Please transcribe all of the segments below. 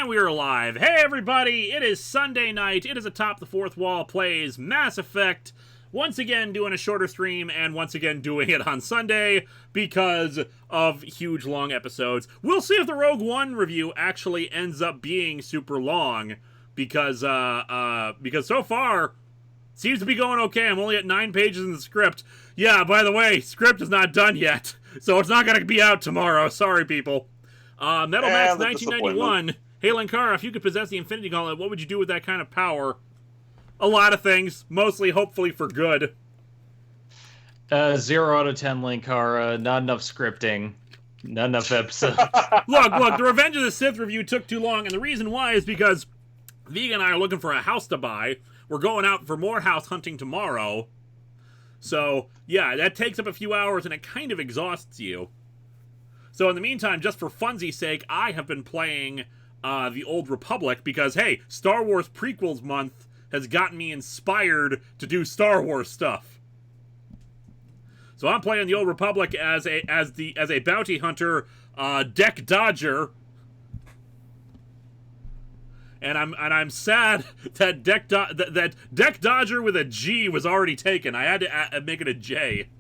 And we are live. Hey everybody, it is Sunday night. It is Atop the Fourth Wall plays Mass Effect. Once again doing a shorter stream, and once again doing it on Sunday because of huge long episodes. We'll see if the Rogue One review actually ends up being super long, because so far it seems to be going okay. I'm only at 9 pages in the script. Yeah, by the way, script is not done yet, so it's not going to be out tomorrow. Sorry, people. Metal Max 1991. Hey, Linkara, if you could possess the Infinity Gauntlet, what would you do with that kind of power? A lot of things, mostly, hopefully, for good. 0 out of 10, Linkara. Not enough scripting. Not enough episodes. Look, the Revenge of the Sith review took too long, and the reason why is because Vega and I are looking for a house to buy. We're going out for more house hunting tomorrow. So, yeah, that takes up a few hours, and it kind of exhausts you. So, in the meantime, just for funsies' sake, I have been playing the Old Republic because, hey, Star Wars Prequels Month has gotten me inspired to do Star Wars stuff. So I'm playing the Old Republic as a bounty hunter, Deck Dodger, and I'm sad that Deck Dodger with a G was already taken. I had to make it a J.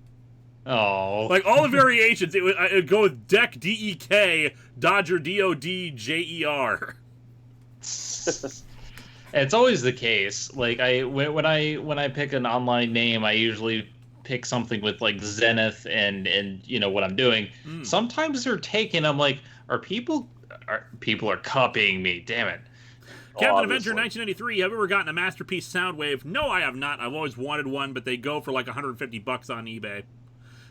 Oh, like all the variations, it would go with Deck D-E-K, Dodger D-O-D-J-E-R. It's always the case. Like when I pick an online name, I usually pick something with like Zenith and you know what I'm doing. Sometimes they're taken. I'm like, people are copying me? Damn it. Captain Avenger 1993, have you ever gotten a Masterpiece Soundwave? No, I have not. I've always wanted one, but they go for like $150 on eBay.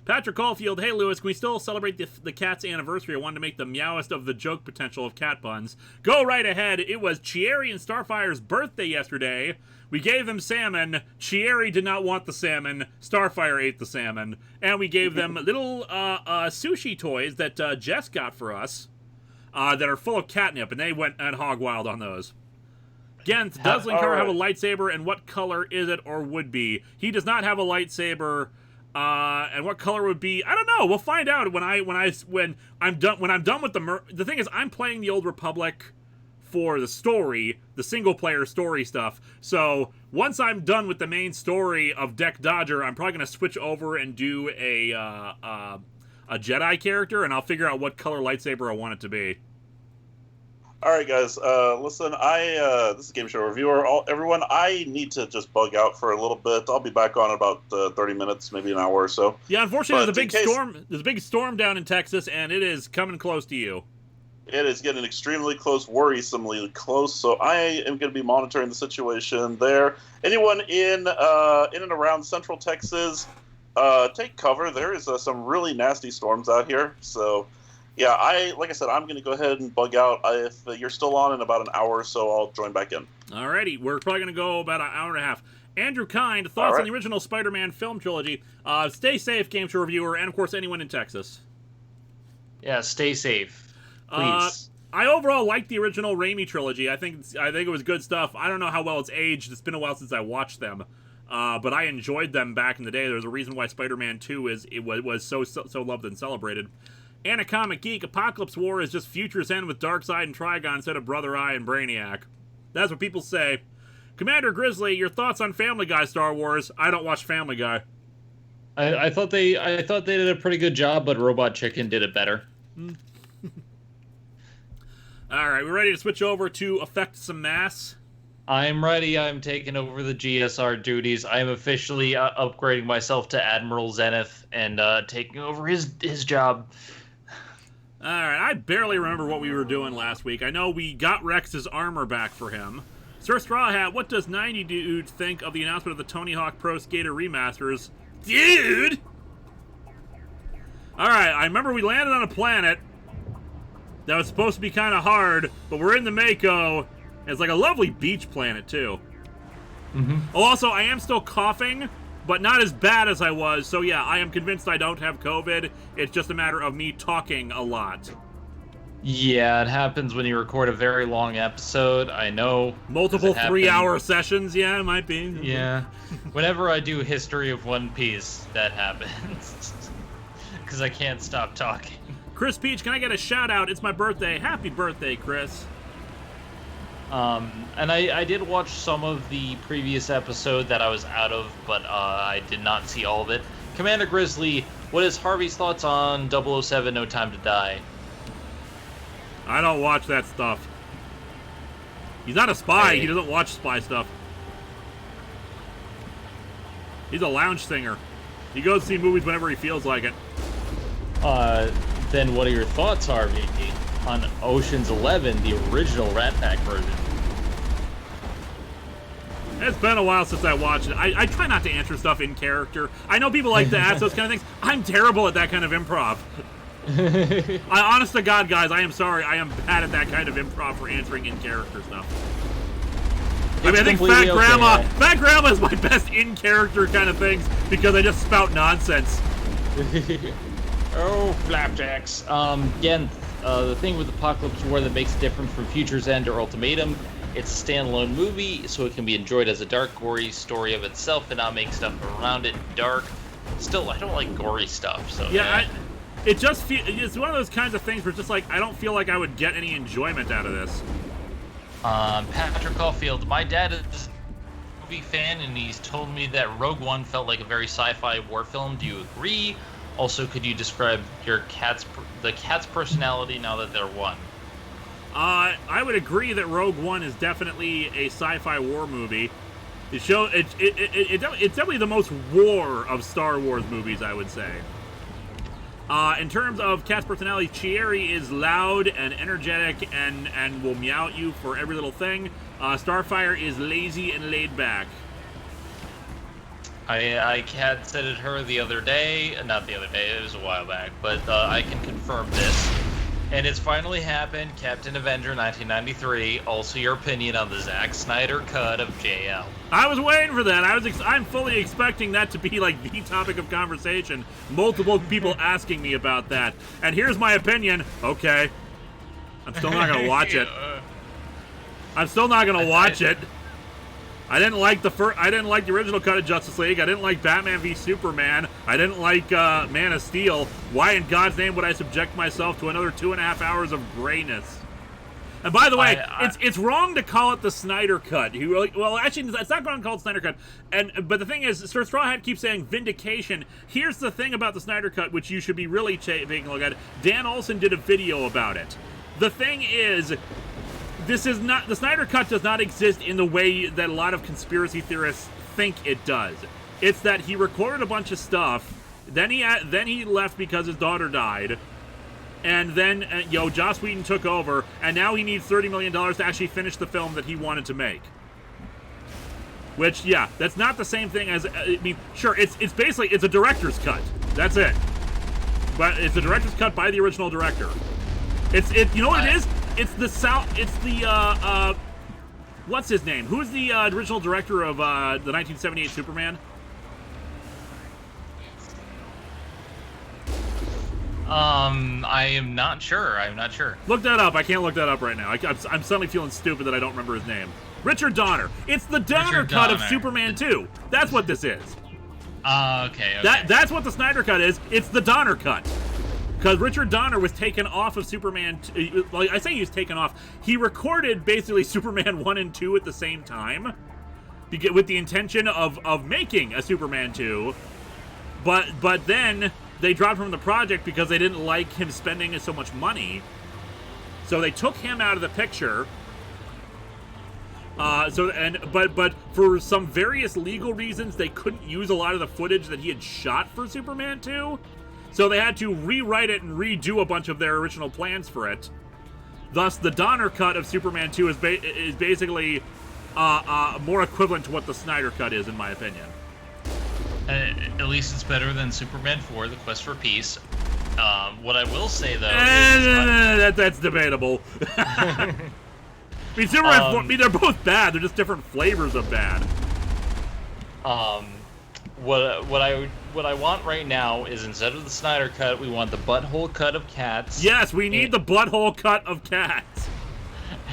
Patrick Caulfield, hey Lewis, can we still celebrate the cat's anniversary? I wanted to make the meowest of the joke potential of cat buns. Go right ahead. It was Chieri and Starfire's birthday yesterday. We gave them salmon. Chieri did not want the salmon. Starfire ate the salmon. And we gave them little sushi toys that Jess got for us that are full of catnip, and they went hog wild on those. Again, does Linkara have a lightsaber, and what color is it or would be? He does not have a lightsaber. And what color would be? I don't know. We'll find out when I'm done with the thing is, I'm playing the Old Republic for the story, the single player story stuff. So once I'm done with the main story of Deck Dodger, I'm probably gonna switch over and do a Jedi character, and I'll figure out what color lightsaber I want it to be. All right, guys. Listen, this is Game Show Reviewer. Everyone, I need to just bug out for a little bit. I'll be back on in about 30 minutes, maybe an hour or so. Yeah, unfortunately, there's a big storm down in Texas, and it is coming close to you. It is getting extremely close, worrisomely close. So I am going to be monitoring the situation there. Anyone in and around Central Texas, take cover. There is some really nasty storms out here. So. Yeah, like I said, I'm going to go ahead and bug out. If you're still on in about an hour or so, I'll join back in. Alrighty, we're probably going to go about an hour and a half. Andrew Kind, thoughts on the original Spider-Man film trilogy. Stay safe, Game Show Reviewer, and of course anyone in Texas. Yeah, stay safe, please. I overall liked the original Raimi trilogy. I think it was good stuff. I don't know how well it's aged. It's been a while since I watched them. But I enjoyed them back in the day. There's a reason why Spider-Man 2 was so loved and celebrated. Anacomic Geek, Apocalypse War is just Future's End with Darkseid and Trigon instead of Brother Eye and Brainiac. That's what people say. Commander Grizzly, your thoughts on Family Guy Star Wars? I don't watch Family Guy. I thought they did a pretty good job, but Robot Chicken did it better. Alright, we ready to switch over to Affect Some Mass? I'm ready. I'm taking over the GSR duties. I'm officially upgrading myself to Admiral Zenith and taking over his job. Alright, I barely remember what we were doing last week. I know we got Rex's armor back for him. Sir Straw Hat, what does 90 Dude think of the announcement of the Tony Hawk Pro Skater remasters? Dude! Alright, I remember we landed on a planet that was supposed to be kind of hard, but we're in the Mako. It's like a lovely beach planet, too. Mm-hmm. Oh, also, I am still coughing, but not as bad as I was, so yeah, I am convinced I don't have COVID. It's just a matter of me talking a lot. Yeah, it happens when you record a very long episode. I know. Multiple 3-hour sessions, yeah, it might be. Yeah. Whenever I do History of One Piece, that happens. Because I can't stop talking. Chris Peach, can I get a shout out? It's my birthday. Happy birthday, Chris. And I did watch some of the previous episode that I was out of, but I did not see all of it. Commander Grizzly, what is Harvey's thoughts on 007 No Time to Die? I don't watch that stuff. He's not a spy. Hey. He doesn't watch spy stuff. He's a lounge singer. He goes to see movies whenever he feels like it. Then what are your thoughts, Harvey, on Ocean's 11, the original Rat Pack version? It's been a while since I watched it. I try not to answer stuff in character. I know people like to ask those kind of things. I'm terrible at that kind of improv. Honest to God, guys, I am sorry. I am bad at that kind of improv for answering in-character stuff. I think Fat Grandma is my best in-character kind of things because I just spout nonsense. Oh, flapjacks. Again, the thing with Apocalypse War that makes it different from Future's End or Ultimatum, it's a standalone movie, so it can be enjoyed as a dark, gory story of itself and not make stuff around it dark. Still, I don't like gory stuff, so... Yeah, it's one of those kinds of things where it's just like, I don't feel like I would get any enjoyment out of this. Patrick Caulfield, my dad is a movie fan, and he's told me that Rogue One felt like a very sci-fi war film. Do you agree? Also, could you describe the cat's personality now that they're one? I would agree that Rogue One is definitely a sci-fi war movie. It's definitely the most war of Star Wars movies, I would say. In terms of cat's personality, Chieri is loud and energetic and will meow at you for every little thing. Starfire is lazy and laid back. I had said it her the other day, not the other day, it was a while back, but I can confirm this. And it's finally happened, Captain Avenger 1993. Also, your opinion on the Zack Snyder cut of JL. I was waiting for that. I'm fully expecting that to be like the topic of conversation. Multiple people asking me about that. And here's my opinion. Okay. I'm still not going to watch it. I'm still not going to watch it. I didn't like the original cut of Justice League. I didn't like Batman v Superman. I didn't like Man of Steel. Why in God's name would I subject myself to another 2.5 hours of grayness? And by the way, it's wrong to call it the Snyder Cut. Well, actually, it's not going to call it Snyder Cut. But the thing is, Sir Straw Hat keeps saying vindication. Here's the thing about the Snyder Cut, which you should be really taking a look at. Dan Olson did a video about it. The thing is, the Snyder Cut does not exist in the way that a lot of conspiracy theorists think it does. It's that he recorded a bunch of stuff, then he left because his daughter died, and then Joss Whedon took over, and now he needs $30 million to actually finish the film that he wanted to make. Which, yeah, that's not the same thing as, sure, it's basically, it's a director's cut. That's it. But it's a director's cut by the original director. You know what it is? It's the what's his name? Who's the original director of the 1978 Superman? I am not sure. Look that up. I can't look that up right now. I'm suddenly feeling stupid that I don't remember his name. Richard Donner. It's the Donner cut of Superman 2. That's what this is. Okay. That's what the Snyder cut is. It's the Donner cut. Because Richard Donner was taken off of Superman... Like, I say he was taken off. He recorded, basically, Superman 1 and 2 at the same time. With the intention of making a Superman 2. But then, they dropped him from the project because they didn't like him spending so much money. So they took him out of the picture. But for some various legal reasons, they couldn't use a lot of the footage that he had shot for Superman 2. So they had to rewrite it and redo a bunch of their original plans for it. Thus, the Donner cut of Superman 2 is basically more equivalent to what the Snyder cut is, in my opinion. At least it's better than Superman 4, The Quest for Peace. What I will say, though, is... that's debatable. I mean, Superman 4, they're both bad. They're just different flavors of bad. What I want right now is, instead of the Snyder cut, we want the butthole cut of Cats. Yes, we need the butthole cut of Cats.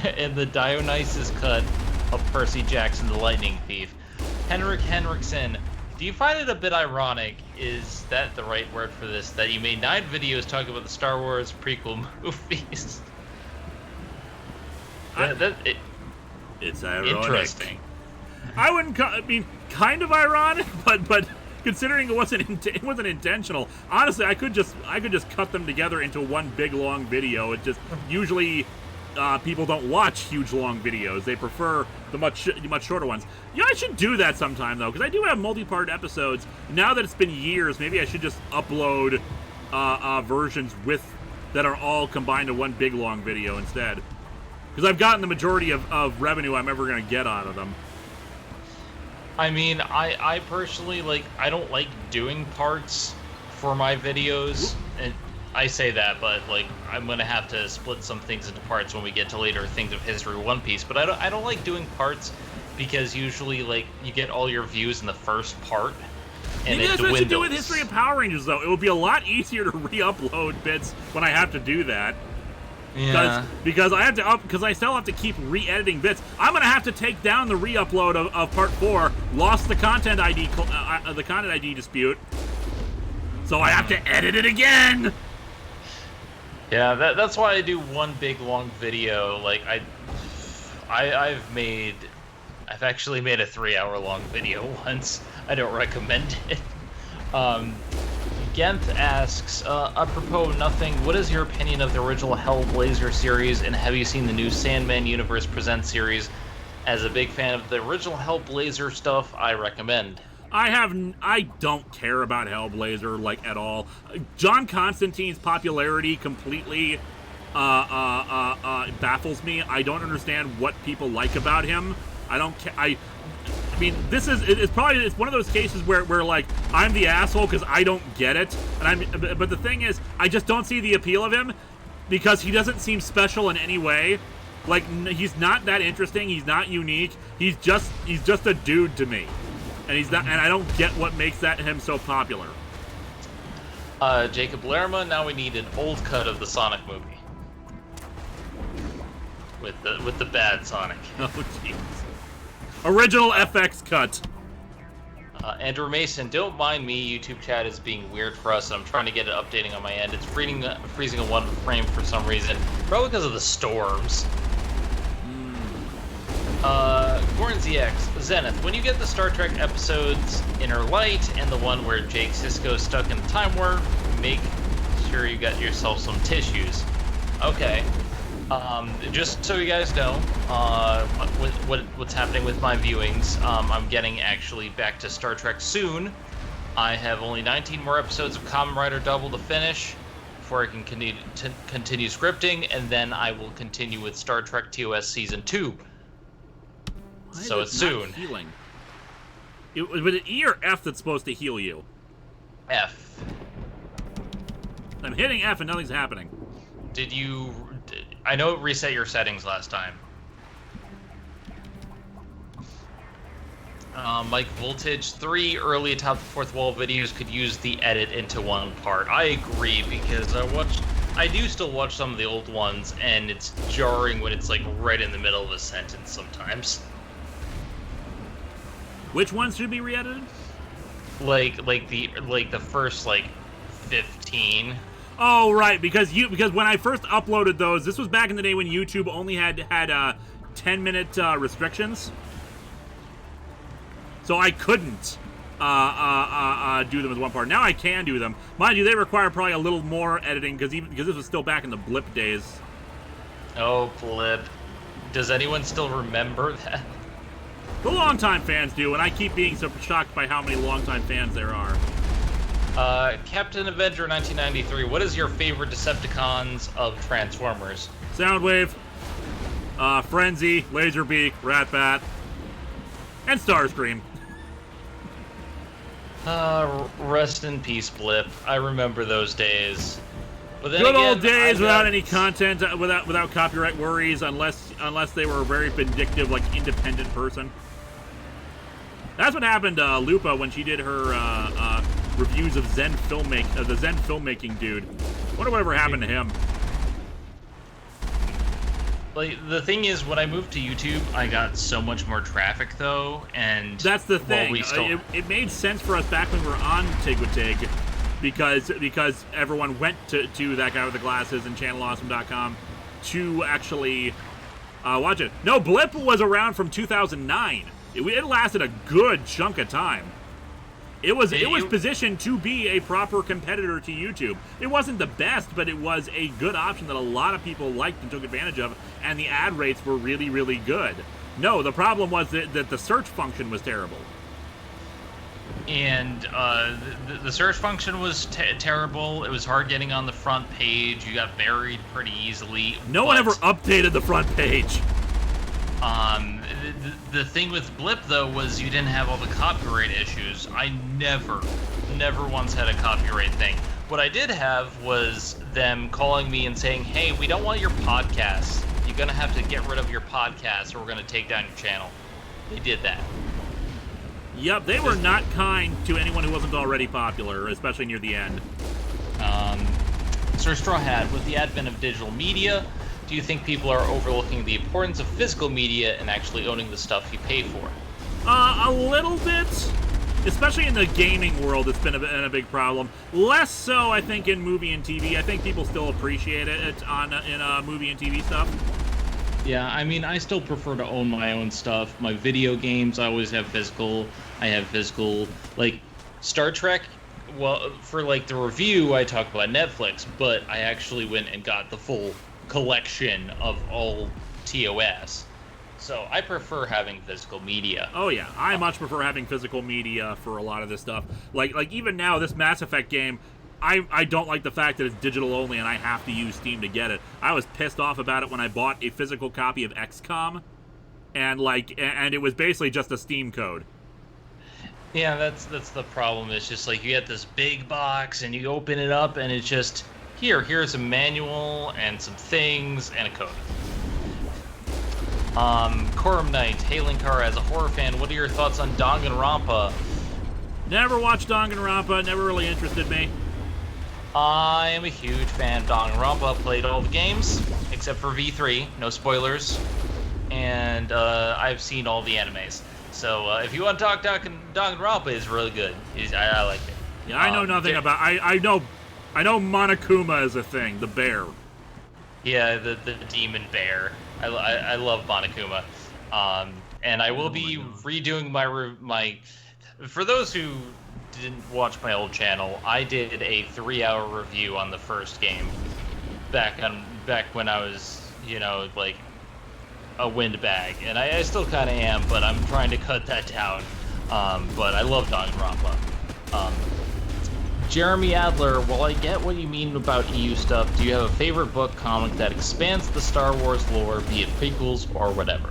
And the Dionysus cut of Percy Jackson, the Lightning Thief. Henrik Henriksen, do you find it a bit ironic, is that the right word for this, that you made 9 videos talking about the Star Wars prequel movies? It's ironic. Interesting. I wouldn't. I mean, kind of ironic, but considering it wasn't intentional. Honestly, I could just cut them together into one big long video. It just usually people don't watch huge long videos. They prefer the much shorter ones. Yeah, I should do that sometime though, because I do have multi-part episodes. Now that it's been years, maybe I should just upload versions that are all combined to one big long video instead. Because I've gotten the majority of revenue I'm ever going to get out of them. I mean, I personally, like, I don't like doing parts for my videos, and I say that, but, like, I'm going to have to split some things into parts when we get to later things of History One Piece, but I don't like doing parts because usually, like, you get all your views in the first part, and maybe it that's dwindles. what I should do with History of Power Rangers, though. It would be a lot easier to re-upload bits when I have to do that. Yeah. Because I have to because I still have to keep re-editing bits. I'm gonna have to take down the re-upload of Part 4. Lost the content ID dispute, so I have to edit it again. Yeah, that's why I do one big long video. Like I've actually made a 3-hour long video once. I don't recommend it. Genth asks, apropos nothing, what is your opinion of the original Hellblazer series, and have you seen the new Sandman Universe Presents series? As a big fan of the original Hellblazer stuff, I recommend. I don't care about Hellblazer, like, at all. John Constantine's popularity completely baffles me. I don't understand what people like about him. I don't care. I mean, it's one of those cases where like I'm the asshole because I don't get it, but the thing is, I just don't see the appeal of him because he doesn't seem special in any way. Like, he's not that interesting. He's not unique. He's just a dude to me, and I don't get what makes him so popular. Jacob Lerma, now we need an old cut of the Sonic movie with the bad Sonic. Oh jeez. Original FX cut. Andrew Mason, don't mind me. YouTube chat is being weird for us, and I'm trying to get it updating on my end. It's freezing at one frame for some reason, probably because of the storms. Gorn ZX, Zenith, when you get the Star Trek episodes Inner Light and the one where Jake Sisko's stuck in a time warp, make sure you got yourself some tissues. Okay. Just so you guys know, what's happening with my viewings, I'm getting actually back to Star Trek soon. I have only 19 more episodes of Kamen Rider Double to finish before I can continue scripting, and then I will continue with Star Trek TOS Season 2. So it's soon. Healing. Was it E or F that's supposed to heal you? F. I'm hitting F and nothing's happening. Did you... I know it reset your settings last time. Mike Voltage, 3 early Atop the Fourth Wall videos could use the edit into one part. I agree, because I do still watch some of the old ones, and it's jarring when it's like right in the middle of a sentence sometimes. Which ones should be re-edited? Like the first 15. Oh, right, because when I first uploaded those, this was back in the day when YouTube only had 10-minute restrictions, so I couldn't do them as one part. Now I can do them. Mind you, they require probably a little more editing because this was still back in the blip days. Oh, blip! Does anyone still remember that? The longtime fans do, and I keep being so shocked by how many longtime fans there are. Captain Avenger 1993, what is your favorite Decepticons of Transformers? Soundwave, Frenzy, Laserbeak, Ratbat, and Starscream. Rest in peace, Blip. I remember those days. But then Good again, old days without any content, without copyright worries, unless they were a very vindictive, like, independent person. That's what happened to Lupa when she did her reviews of the Zen filmmaking dude. Wonder whatever happened to him. Like, the thing is, when I moved to YouTube, I got so much more traffic, though, and... That's the thing. It made sense for us back when we were on Tigwatig, because everyone went to that guy with the glasses and channelawesome.com to actually watch it. No, Blip was around from 2009. It lasted a good chunk of time. It was positioned to be a proper competitor to YouTube. It wasn't the best, but it was a good option that a lot of people liked and took advantage of, and the ad rates were really, really good. No, the problem was that the search function was terrible. And the search function was terrible. It was hard getting on the front page. You got buried pretty easily. No one ever updated the front page. The thing with Blip, though, was you didn't have all the copyright issues. I never once had a copyright thing. What I did have was them calling me and saying, hey, we don't want your podcast. You're going to have to get rid of your podcast or we're going to take down your channel. They did that. Yep, they were not kind to anyone who wasn't already popular, especially near the end. Sir Straw Hat, with the advent of digital media, do you think people are overlooking the importance of physical media and actually owning the stuff you pay for? A little bit. Especially in the gaming world, it's been a big problem. Less so, I think, in movie and TV. I think people still appreciate it in movie and TV stuff. Yeah, I mean, I still prefer to own my own stuff. My video games, I always have physical. I have physical, like, Star Trek. Well, for, like, the review, I talk about Netflix, but I actually went and got the full collection of all TOS. So I prefer having physical media. Oh yeah, I much prefer having physical media for a lot of this stuff. Like even now, this Mass Effect game, I don't like the fact that it's digital only and I have to use Steam to get it. I was pissed off about it when I bought a physical copy of XCOM, and it was basically just a Steam code. Yeah, that's the problem. It's just like you get this big box and you open it up and it's just here's a manual and some things and a code. Corum Knight, hey Linkara, as a horror fan, what are your thoughts on Danganronpa? Never watched Danganronpa, never really interested me. I am a huge fan of Danganronpa, played all the games, except for V3, no spoilers, and I've seen all the animes. So if you want to talk Danganronpa, it's really good. I like it. Yeah, I know nothing about... I know Monokuma is a thing, the bear. Yeah, the demon bear. I love Monokuma. And I will be redoing my... For those who didn't watch my old channel, I did a 3-hour review on the first game back when I was, like a windbag. And I still kind of am, but I'm trying to cut that down. But I love Danganronpa. Jeremy Adler, while I get what you mean about EU stuff, do you have a favorite book, comic that expands the Star Wars lore, be it prequels or whatever?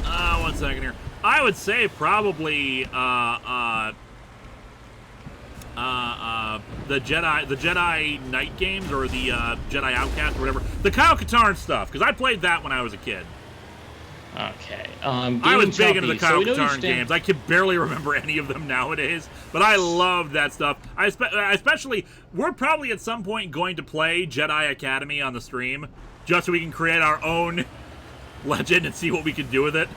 1 second here. I would say probably the Jedi Knight games or the Jedi Outcast or whatever. The Kyle Katarn stuff, because I played that when I was a kid. Okay. I was big into the Kyle Katarn games. I can barely remember any of them nowadays, but I loved that stuff. Especially, we're probably at some point going to play Jedi Academy on the stream, just so we can create our own legend and see what we can do with it.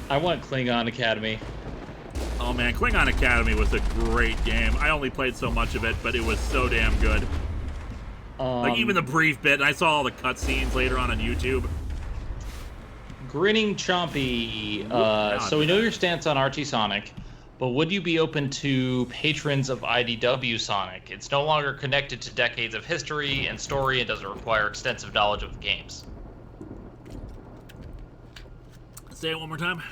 I want Klingon Academy. Oh man, Klingon Academy was a great game. I only played so much of it, but it was so damn good. Like even the brief bit, and I saw all the cutscenes later on YouTube. Grinning Chompy, so we know your stance on Archie Sonic, but would you be open to patrons of IDW Sonic? It's no longer connected to decades of history and story and doesn't require extensive knowledge of the games. Say it one more time.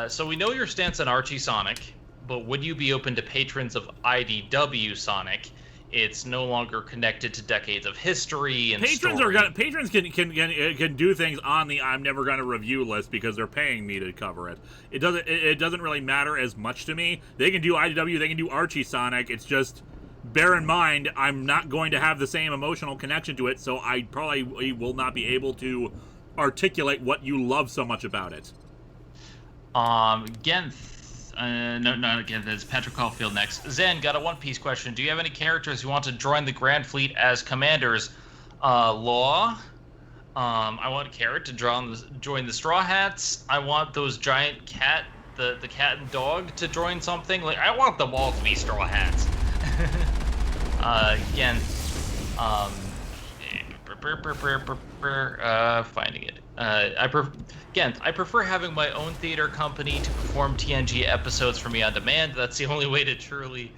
So we know your stance on Archie Sonic, but would you be open to patrons of IDW Sonic? It's no longer connected to decades of history and patrons story. Patrons can do things on the I'm never gonna review list because they're paying me to cover it. It doesn't really matter as much to me. They can do IDW, they can do Archie Sonic. It's just, bear in mind, I'm not going to have the same emotional connection to it, so I probably will not be able to articulate what you love so much about it. Again. No, not again. That's Patrick Caulfield next. Zen, got a One Piece question. Do you have any characters who want to join the Grand Fleet as commanders? Law. I want Carrot to join the Straw Hats. I want those giant cat, the cat and dog, to join something. Like, I want them all to be Straw Hats. Again, finding it. I prefer having my own theater company to perform TNG episodes for me on demand. That's the only way to truly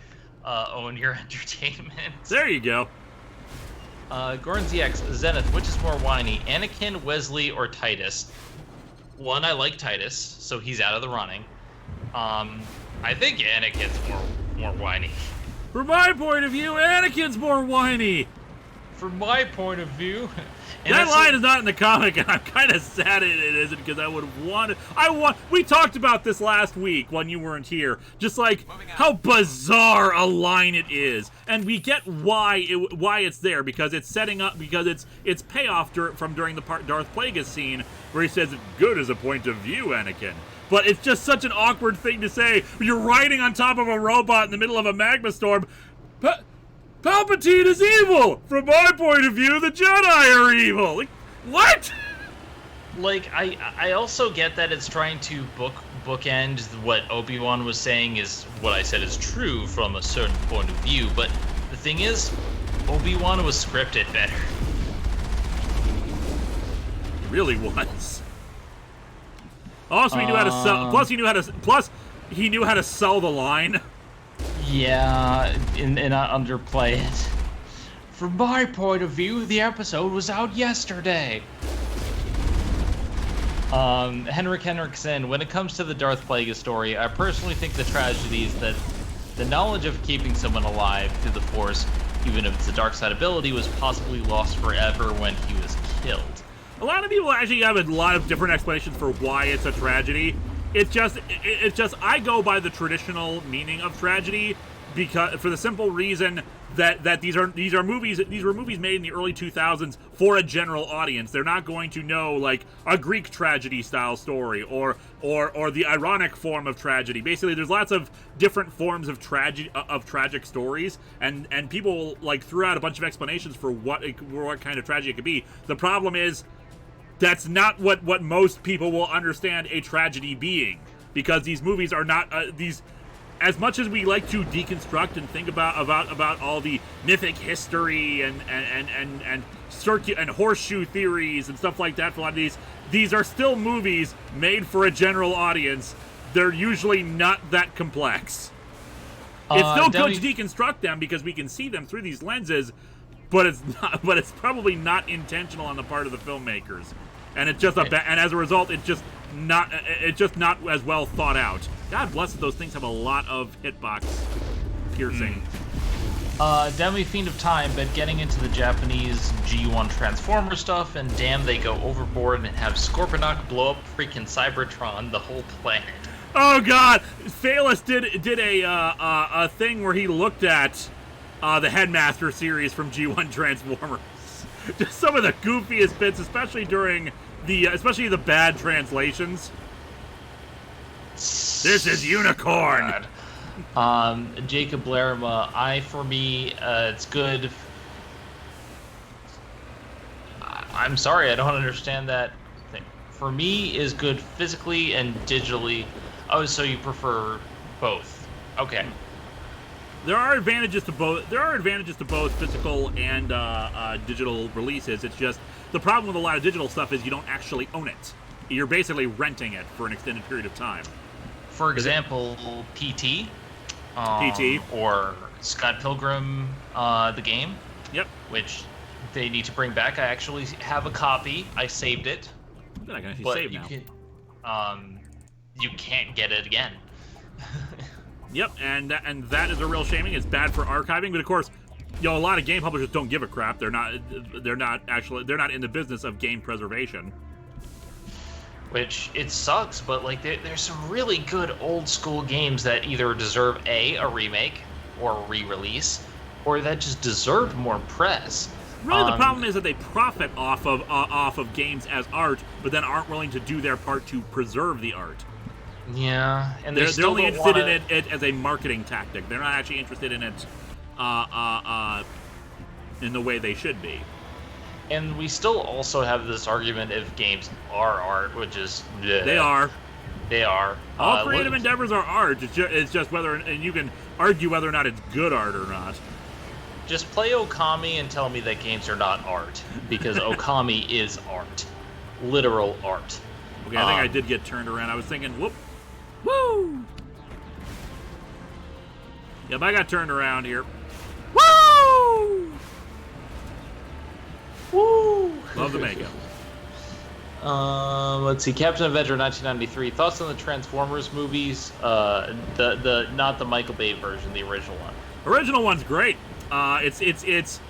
own your entertainment. There you go. Gordon ZX, Zenith, which is more whiny, Anakin, Wesley, or Titus? One, I like Titus, so he's out of the running. I think Anakin's more whiny. From my point of view, Anakin's more whiny. From my point of view... That line is not in the comic, and I'm kind of sad it isn't, because I would have wanted... We talked about this last week when you weren't here. Just like how bizarre a line it is. And we get why it's there, because it's setting up, because it's payoff from during the Darth Plagueis scene, where he says, good as a point of view, Anakin. But it's just such an awkward thing to say. You're riding on top of a robot in the middle of a magma storm. Palpatine is evil! From my point of view, the Jedi are evil! Like, what? Like, I also get that it's trying to bookend what Obi-Wan was saying is what I said is true from a certain point of view, but the thing is, Obi-Wan was scripted better. He really was. Also, he knew how to sell. Plus, he knew how to sell the line. Yeah, and not underplay it. From my point of view, the episode was out yesterday. Henrik Henriksen, when it comes to the Darth Plagueis story, I personally think the tragedy is that the knowledge of keeping someone alive through the Force, even if it's a dark side ability, was possibly lost forever when he was killed. A lot of people actually have a lot of different explanations for why it's a tragedy. It's just I go by the traditional meaning of tragedy, because for the simple reason that these were movies made in the early 2000s for a general audience. They're not going to know like a Greek tragedy style story or the ironic form of tragedy. Basically, there's lots of different forms of tragic stories, and people like threw out a bunch of explanations for what kind of tragedy it could be. The problem is, that's not what most people will understand a tragedy being, because these movies are not these. As much as we like to deconstruct and think about all the mythic history and horseshoe theories and stuff like that for a lot of these are still movies made for a general audience. They're usually not that complex. It's still good to deconstruct them because we can see them through these lenses, but it's probably not intentional on the part of the filmmakers, and it's just and as a result, it's just not as well thought out. God bless it, those things have a lot of hitbox piercing. Demi Fiend of Time, but getting into the Japanese G1 Transformer stuff, and damn, they go overboard and have Scorponok blow up freaking Cybertron, the whole planet. Oh God, Phaelus did a thing where he looked at the Headmaster series from G1 Transformers. Just some of the goofiest bits, especially during especially the bad translations. This is Unicorn. Jacob Larima, for me, it's good. I'm sorry, I don't understand that thing. For me, is good physically and digitally. Oh, so you prefer both? Okay. There are advantages to both. There are advantages to both physical and digital releases. It's just the problem with a lot of digital stuff is you don't actually own it. You're basically renting it for an extended period of time. For example, PT. PT. Or Scott Pilgrim, the game. Yep. Which they need to bring back. I actually have a copy. I saved it. I can actually save now. You can't get it again. Yep, and that is a real shaming. It's bad for archiving, but of course, a lot of game publishers don't give a crap. They're not in the business of game preservation. Which, it sucks, but like there's some really good old school games that either deserve a remake or a re-release, or that just deserve more press. Really, the problem is that they profit off of games as art, but then aren't willing to do their part to preserve the art. Yeah, and they're only interested in it as a marketing tactic. They're not actually interested in it in the way they should be. And we still also have this argument if games are art, which is... They are. They are. All creative endeavors are art. It's just whether... And you can argue whether or not it's good art or not. Just play Okami and tell me that games are not art. Because Okami is art. Literal art. Okay, I think I did get turned around. I was thinking, whoop. Woo! Yep, I got turned around here. Woo! Woo! Love the makeup. Let's see. Captain Avenger 1993. Thoughts on the Transformers movies? The not the Michael Bay version, the original one. Original one's great. It's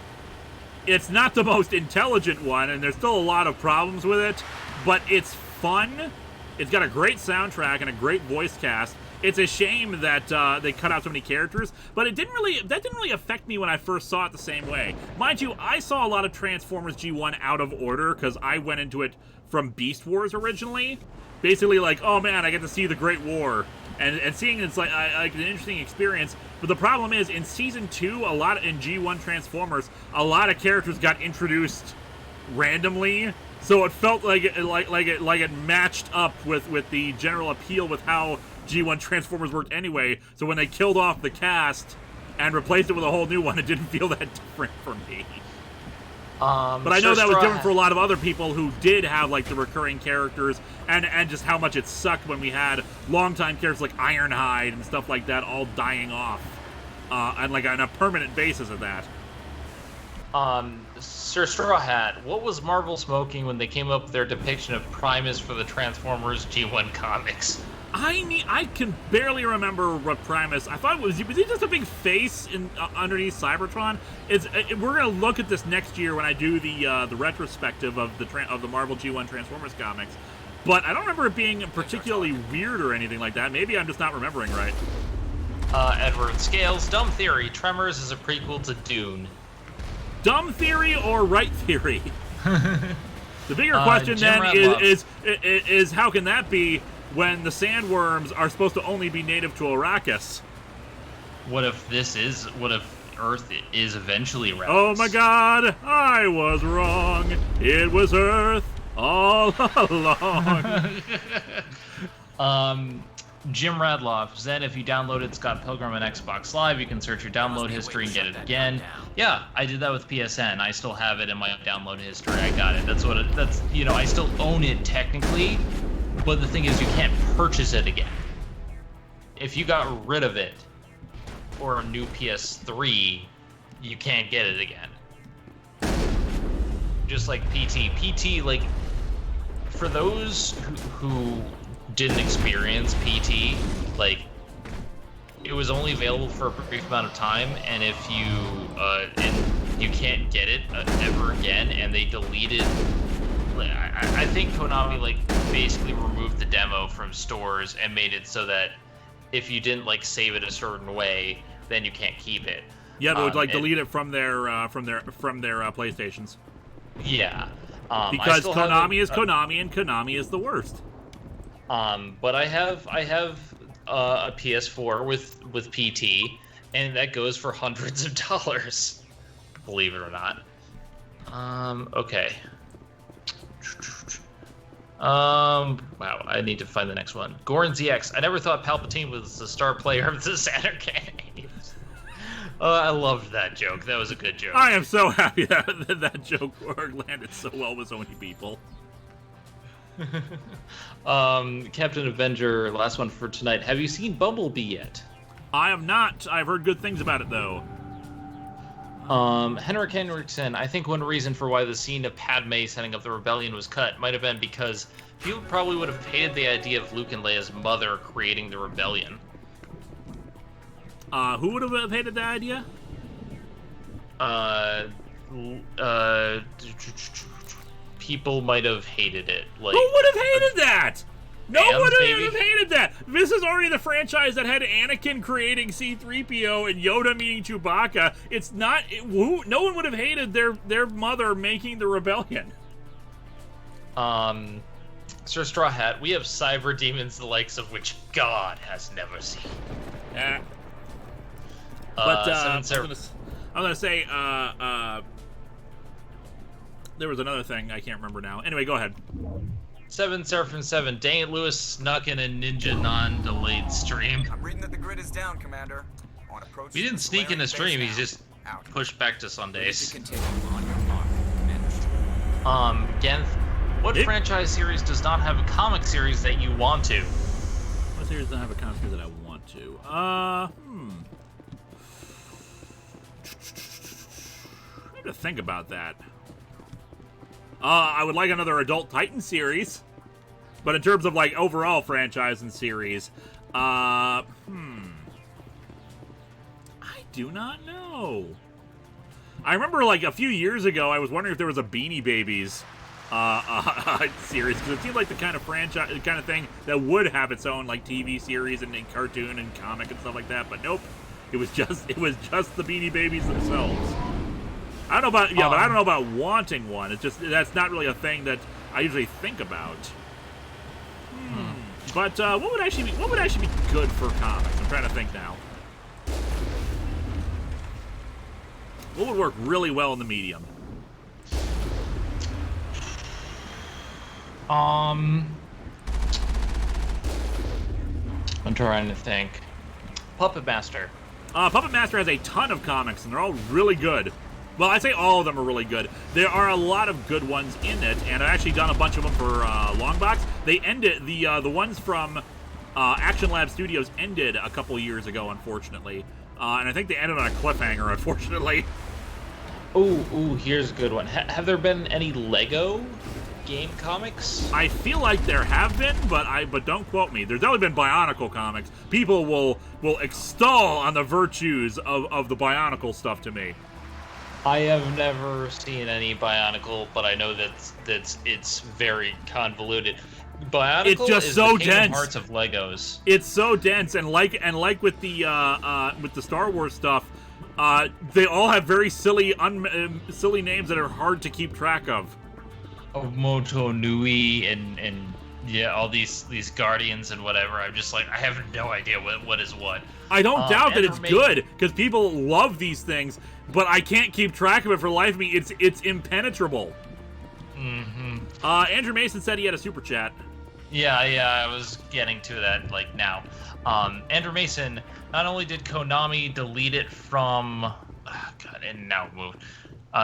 not the most intelligent one, and there's still a lot of problems with it, but it's fun. It's got a great soundtrack and a great voice cast. It's a shame that they cut out so many characters, but that didn't really affect me when I first saw it the same way. Mind you, I saw a lot of Transformers G1 out of order because I went into it from Beast Wars originally. Basically like, oh man, I get to see the Great War. And seeing it's like an interesting experience. But the problem is, in Season 2, in G1 Transformers, a lot of characters got introduced randomly. So it felt like it matched up with the general appeal with how G1 Transformers worked anyway. So when they killed off the cast and replaced it with a whole new one, it didn't feel that different for me. But I know that was different for a lot of other people who did have like the recurring characters and just how much it sucked when we had longtime characters like Ironhide and stuff like that all dying off and like on a permanent basis of that. Sir Straw Hat, what was Marvel smoking when they came up with their depiction of Primus for the Transformers G1 comics? I can barely remember what Primus. I thought was he just a big face underneath Cybertron? We're gonna look at this next year when I do the retrospective of the Marvel G1 Transformers comics. But I don't remember it being particularly weird or anything like that. Maybe I'm just not remembering right. Edward Scales, dumb theory. Tremors is a prequel to Dune. Dumb theory or right theory? The bigger question Jim then is how can that be when the sandworms are supposed to only be native to Arrakis? What if Earth is eventually Arrakis? Oh my god, I was wrong. It was Earth all along. Jim Radloff, Zen, if you downloaded Scott Pilgrim on Xbox Live, you can search your download history and get it again. Yeah, I did that with PSN. I still have it in my download history. I got it. I still own it technically, but the thing is you can't purchase it again. If you got rid of it or a new PS3, you can't get it again. Just like PT. PT, like, for those who didn't experience PT, like, it was only available for a brief amount of time, and if you can't get it ever again, and they deleted. I think Konami like basically removed the demo from stores and made it so that if you didn't like save it a certain way, then you can't keep it. Yeah, they would like delete it from their PlayStations. Yeah, because Konami is Konami, and Konami is the worst. But I have a PS4 with PT, and that goes for hundreds of dollars, believe it or not. Okay. Wow, I need to find the next one. Goran ZX. I never thought Palpatine was the star player of the Saturn games. I loved that joke. That was a good joke. I am so happy that joke landed so well with so many people. Captain Avenger, last one for tonight. Have you seen Bumblebee yet? I have not. I've heard good things about it, though. Henrik Henriksen, I think one reason for why the scene of Padme setting up the rebellion was cut might have been because people probably would have hated the idea of Luke and Leia's mother creating the rebellion. Who would have hated that idea? People might have hated it. Like, who would have hated that? No one would maybe? have hated that. This is already the franchise that had Anakin creating C-3PO and Yoda meeting Chewbacca. It's not. No one would have hated their mother making the rebellion. Sir Straw Hat, we have cyber demons the likes of which God has never seen. Yeah. But I'm gonna say there was another thing I can't remember now. Anyway, go ahead. 7 Seraphim 7. Dang it, Lewis snuck in a ninja non-delayed stream. I'm reading that the grid is down, Commander. On approach. He didn't sneak in a stream. He just out. pushed back to Sundays. Continue on your mark, Commander. Genth, what franchise series does not have a comic series that you want to? What series doesn't have a comic series that I want to? I have to think about that. I would like another Adult Titan series, but in terms of like overall franchise and series, I do not know. I remember like a few years ago, I was wondering if there was a Beanie Babies series, because it seemed like the kind of franchise, the kind of thing that would have its own like TV series and cartoon and comic and stuff like that. But nope, it was just the Beanie Babies themselves. I don't know about but I don't know about wanting one. It's just that's not really a thing that I usually think about. But what would actually be good for comics? I'm trying to think now. What would work really well in the medium? I'm trying to think. Puppet Master. Puppet Master has a ton of comics, and they're all really good. Well, I say all of them are really good. There are a lot of good ones in it, and I've actually done a bunch of them for Longbox. They ended, the ones from Action Lab Studios ended a couple years ago, unfortunately. And I think they ended on a cliffhanger, unfortunately. Ooh, here's a good one. Have there been any Lego game comics? I feel like there have been, but don't quote me. There's only been Bionicle comics. People will extol on the virtues of the Bionicle stuff to me. I have never seen any Bionicle, but I know that it's very convoluted. Bionicle it's just is so the Kingdom dense. Hearts of Legos. It's so dense, and like with the Star Wars stuff, they all have very silly names that are hard to keep track of. Moto Nui and yeah, all these Guardians and whatever. I'm just like, I have no idea what is what. I don't doubt that it's good, because people love these things, but I can't keep track of it for the life of me. It's impenetrable. Andrew Mason said he had a super chat. Yeah, I was getting to that like now. Andrew Mason, not only did Konami delete it from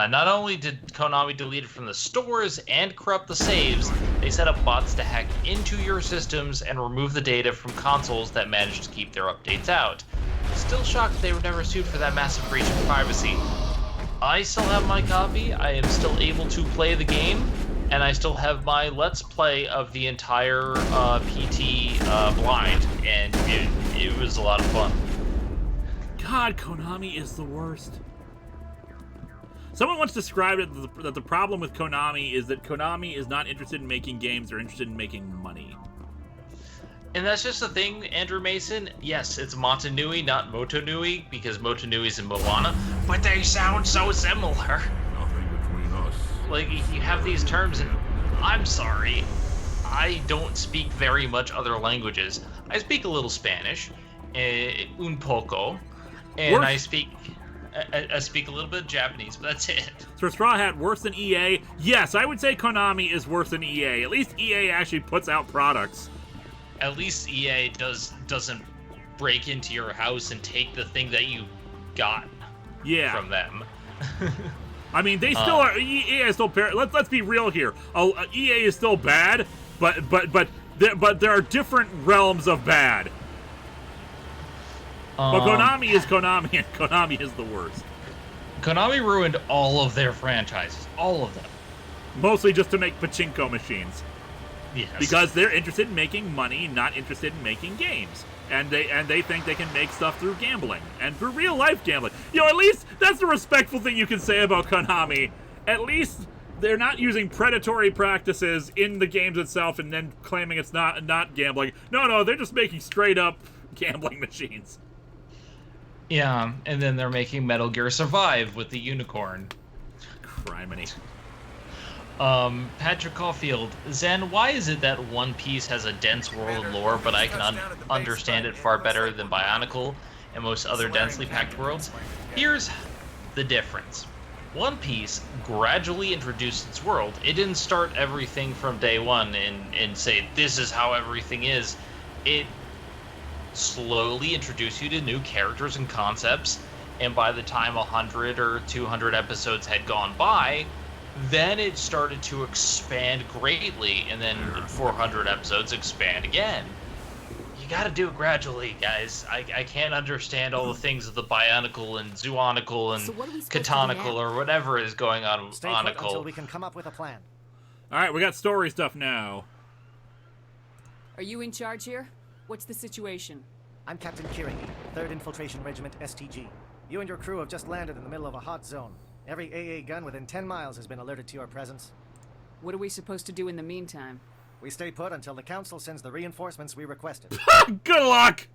not only did Konami delete it from the stores and corrupt the saves, they set up bots to hack into your systems and remove the data from consoles that managed to keep their updates out. Still shocked they were never sued for that massive breach of privacy. I still have my copy, I am still able to play the game, and I still have my Let's Play of the entire PT blind, and it was a lot of fun. God, Konami is the worst. Someone once described it that the problem with Konami is that Konami is not interested in making games, they're interested in making money. And that's just the thing, Andrew Mason. Yes, it's Motonui, not Motonui, because Motonui's in Moana, but they sound so similar. Nothing between us. Like, you have these terms, and I'm sorry, I don't speak very much other languages. I speak a little Spanish, un poco, and I speak a little bit of Japanese, but that's it. So Straw Hat, worse than EA? Yes, I would say Konami is worse than EA. At least EA actually puts out products. At least EA doesn't break into your house and take the thing that you got from them. I mean, they still are. EA is still. Let's be real here. EA is still bad, but there are different realms of bad. But Konami is Konami, and Konami is the worst. Konami ruined all of their franchises, all of them. Mostly just to make pachinko machines. Yes. Because they're interested in making money, not interested in making games. And they think they can make stuff through gambling and through real life gambling. At least that's the respectful thing you can say about Konami. At least they're not using predatory practices in the games itself and then claiming it's not gambling. No, they're just making straight up gambling machines. Yeah, and then they're making Metal Gear Survive with the unicorn. Criminy. Patrick Caulfield, Zen, why is it that One Piece has a dense world lore, but I can understand it far better than Bionicle and most other densely packed worlds? Here's the difference. One Piece gradually introduced its world. It didn't start everything from day one and say, this is how everything is. It slowly introduced you to new characters and concepts, and by the time 100 or 200 episodes had gone by, then it started to expand greatly, and then 400 episodes expand again. You gotta do it gradually, guys. I can't understand all the things of the Bionicle and Zoonicle and Katanical or whatever is going on. Stay put until we can come up with a plan. Alright, we got story stuff now. Are you in charge here? What's the situation? I'm Captain Kirigi, 3rd Infiltration Regiment STG. You and your crew have just landed in the middle of a hot zone. Every AA gun within 10 miles has been alerted to your presence. What are we supposed to do in the meantime? We stay put until the Council sends the reinforcements we requested. Good luck!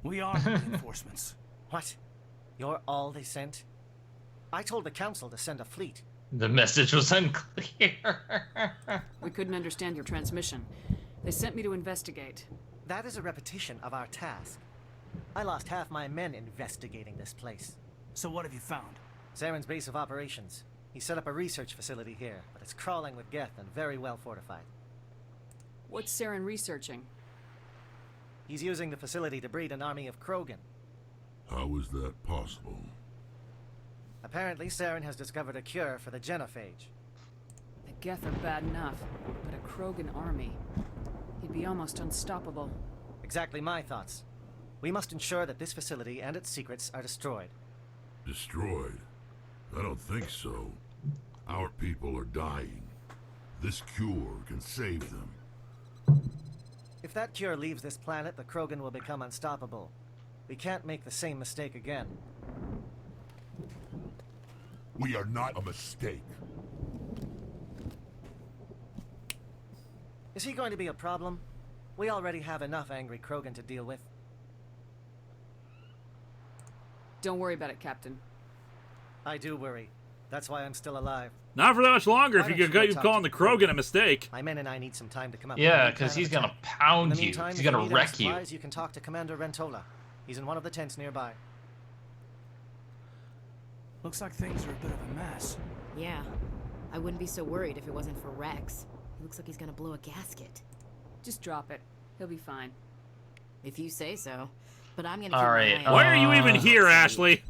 We are reinforcements. What? You're all they sent? I told the Council to send a fleet. The message was unclear. We couldn't understand your transmission. They sent me to investigate. That is a repetition of our task. I lost half my men investigating this place. So what have you found? Saren's base of operations. He set up a research facility here, but it's crawling with Geth and very well fortified. What's Saren researching? He's using the facility to breed an army of Krogan. How is that possible? Apparently, Saren has discovered a cure for the genophage. The Geth are bad enough, but a Krogan army. He'd be almost unstoppable. Exactly my thoughts. We must ensure that this facility and its secrets are destroyed. Destroyed? I don't think so. Our people are dying. This cure can save them. If that cure leaves this planet, the Krogan will become unstoppable. We can't make the same mistake again. We are not a mistake. Is he going to be a problem? We already have enough angry Krogan to deal with. Don't worry about it, Captain. I do worry. That's why I'm still alive. Not for that much longer if Why you don't could you keep talk calling to the Krogan a mistake. My men and I need some time to come up Yeah, with a because plan he's of gonna attack. In pound the you. meantime, He's if you gonna need any wreck you. supplies, you can talk to Commander Rentola. He's in one of the tents nearby. Looks like things are a bit of a mess. Yeah, I wouldn't be so worried if it wasn't for Rex. He looks like he's gonna blow a gasket. Just drop it. He'll be fine. If you say so. But I'm gonna All keep right, my eye on Why are you even here, Ashley?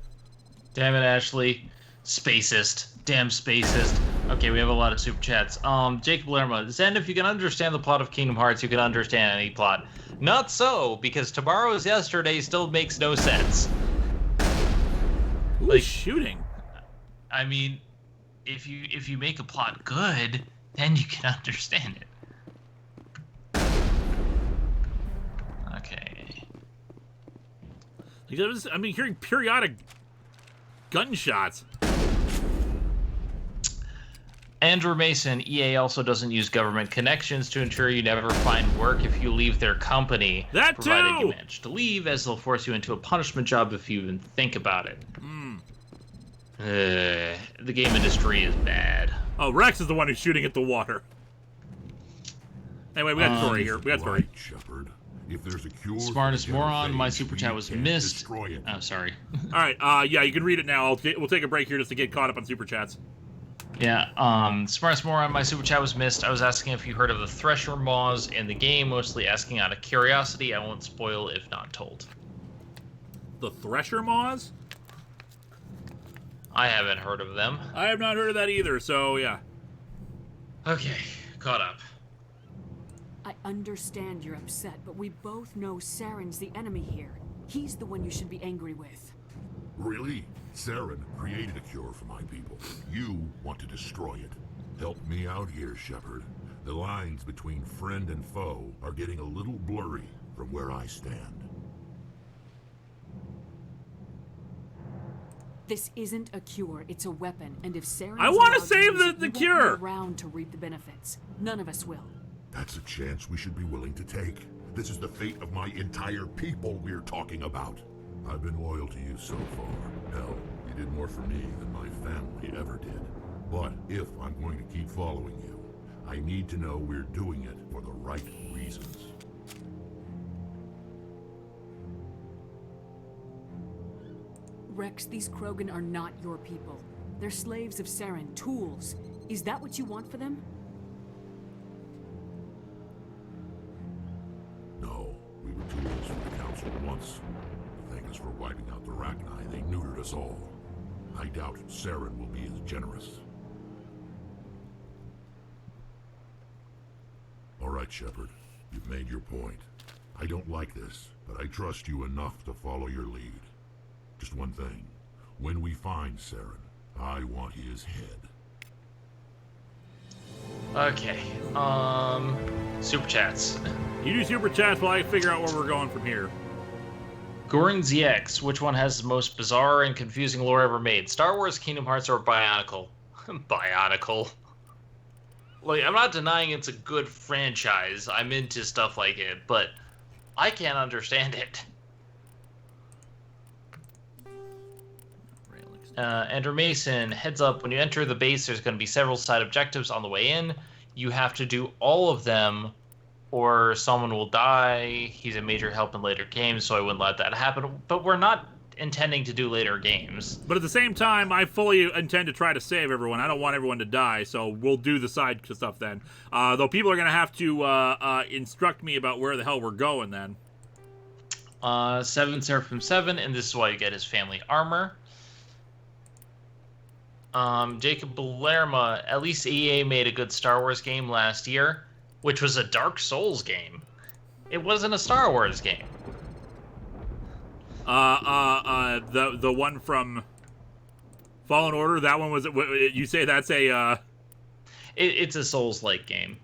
Damn it, Ashley. Spacist. Damn spacist. Okay, we have a lot of super chats. Jacob Lerma. Zen, if you can understand the plot of Kingdom Hearts, you can understand any plot. Not so, because Tomorrow's Yesterday still makes no sense. Who's shooting? I mean, if you make a plot good, then you can understand it. Okay. I'm hearing periodic gunshots. Andrew Mason, EA also doesn't use government connections to ensure you never find work if you leave their company. That provided too! you manage to leave, as they'll force you into a punishment job if you even think about it. The game industry is bad. Oh, Rex is the one who's shooting at the water. Anyway, we got story here. We got story. Right, Shepard. If there's a cure for Smartest the moron, my genophage, super chat we was can't missed. destroy it. Oh, sorry. All right, yeah, you can read it now. We'll take a break here just to get caught up on super chats. Yeah, smartest moron, my super chat was missed. I was asking if you heard of the Thresher Maws in the game, mostly asking out of curiosity. I won't spoil if not told. The Thresher Maws? I haven't heard of them. I have not heard of that either, so yeah. Okay, caught up. I understand you're upset, but we both know Saren's the enemy here. He's the one you should be angry with. Really? Saren created a cure for my people. You want to destroy it. Help me out here, Shepard. The lines between friend and foe are getting a little blurry from where I stand. This isn't a cure, it's a weapon, and if Saren's I want to allowed save use it, the we cure. won't be around to reap the benefits. None of us will. That's a chance we should be willing to take. This is the fate of my entire people we're talking about. I've been loyal to you so far. Hell, you did more for me than my family ever did. But if I'm going to keep following you, I need to know we're doing it for the right reasons. Rex, these Krogan are not your people. They're slaves of Saren, tools. Is that what you want for them? No, we were tools for the Council once. Thank us for wiping out the Rachni. They neutered us all. I doubt Saren will be as generous. All right, Shepard. You've made your point. I don't like this, but I trust you enough to follow your lead. Just one thing. When we find Saren, I want his head. Okay. Super chats. You do super chats while I figure out where we're going from here. Gorin ZX, which one has the most bizarre and confusing lore ever made? Star Wars, Kingdom Hearts, or Bionicle? Bionicle. Like, I'm not denying it's a good franchise. I'm into stuff like it, but I can't understand it. Ender Mason, heads up, when you enter the base, there's going to be several side objectives on the way in. You have to do all of them, or someone will die. He's a major help in later games, so I wouldn't let that happen. But we're not intending to do later games. But at the same time, I fully intend to try to save everyone. I don't want everyone to die, so we'll do the side stuff then. Though people are going to have to instruct me about where the hell we're going then. 7 Seraphim 7, and this is why you get his family armor. Jacob Lerma, at least EA made a good Star Wars game last year, which was a Dark Souls game. It wasn't a Star Wars game. The one from Fallen Order, that one was, you say that's a, It's a Souls-like game.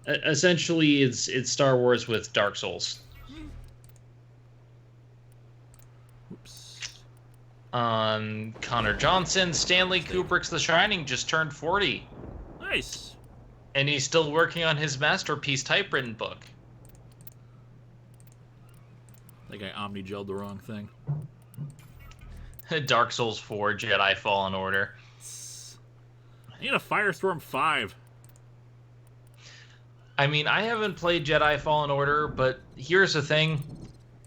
Essentially, it's Star Wars with Dark Souls. Connor Johnson, Stanley Kubrick's The Shining just turned 40. Nice. And he's still working on his masterpiece typewritten book. I think I omni-gelled the wrong thing. Dark Souls 4, Jedi Fallen Order. I need a Firestorm 5. I mean, I haven't played Jedi Fallen Order, but here's the thing.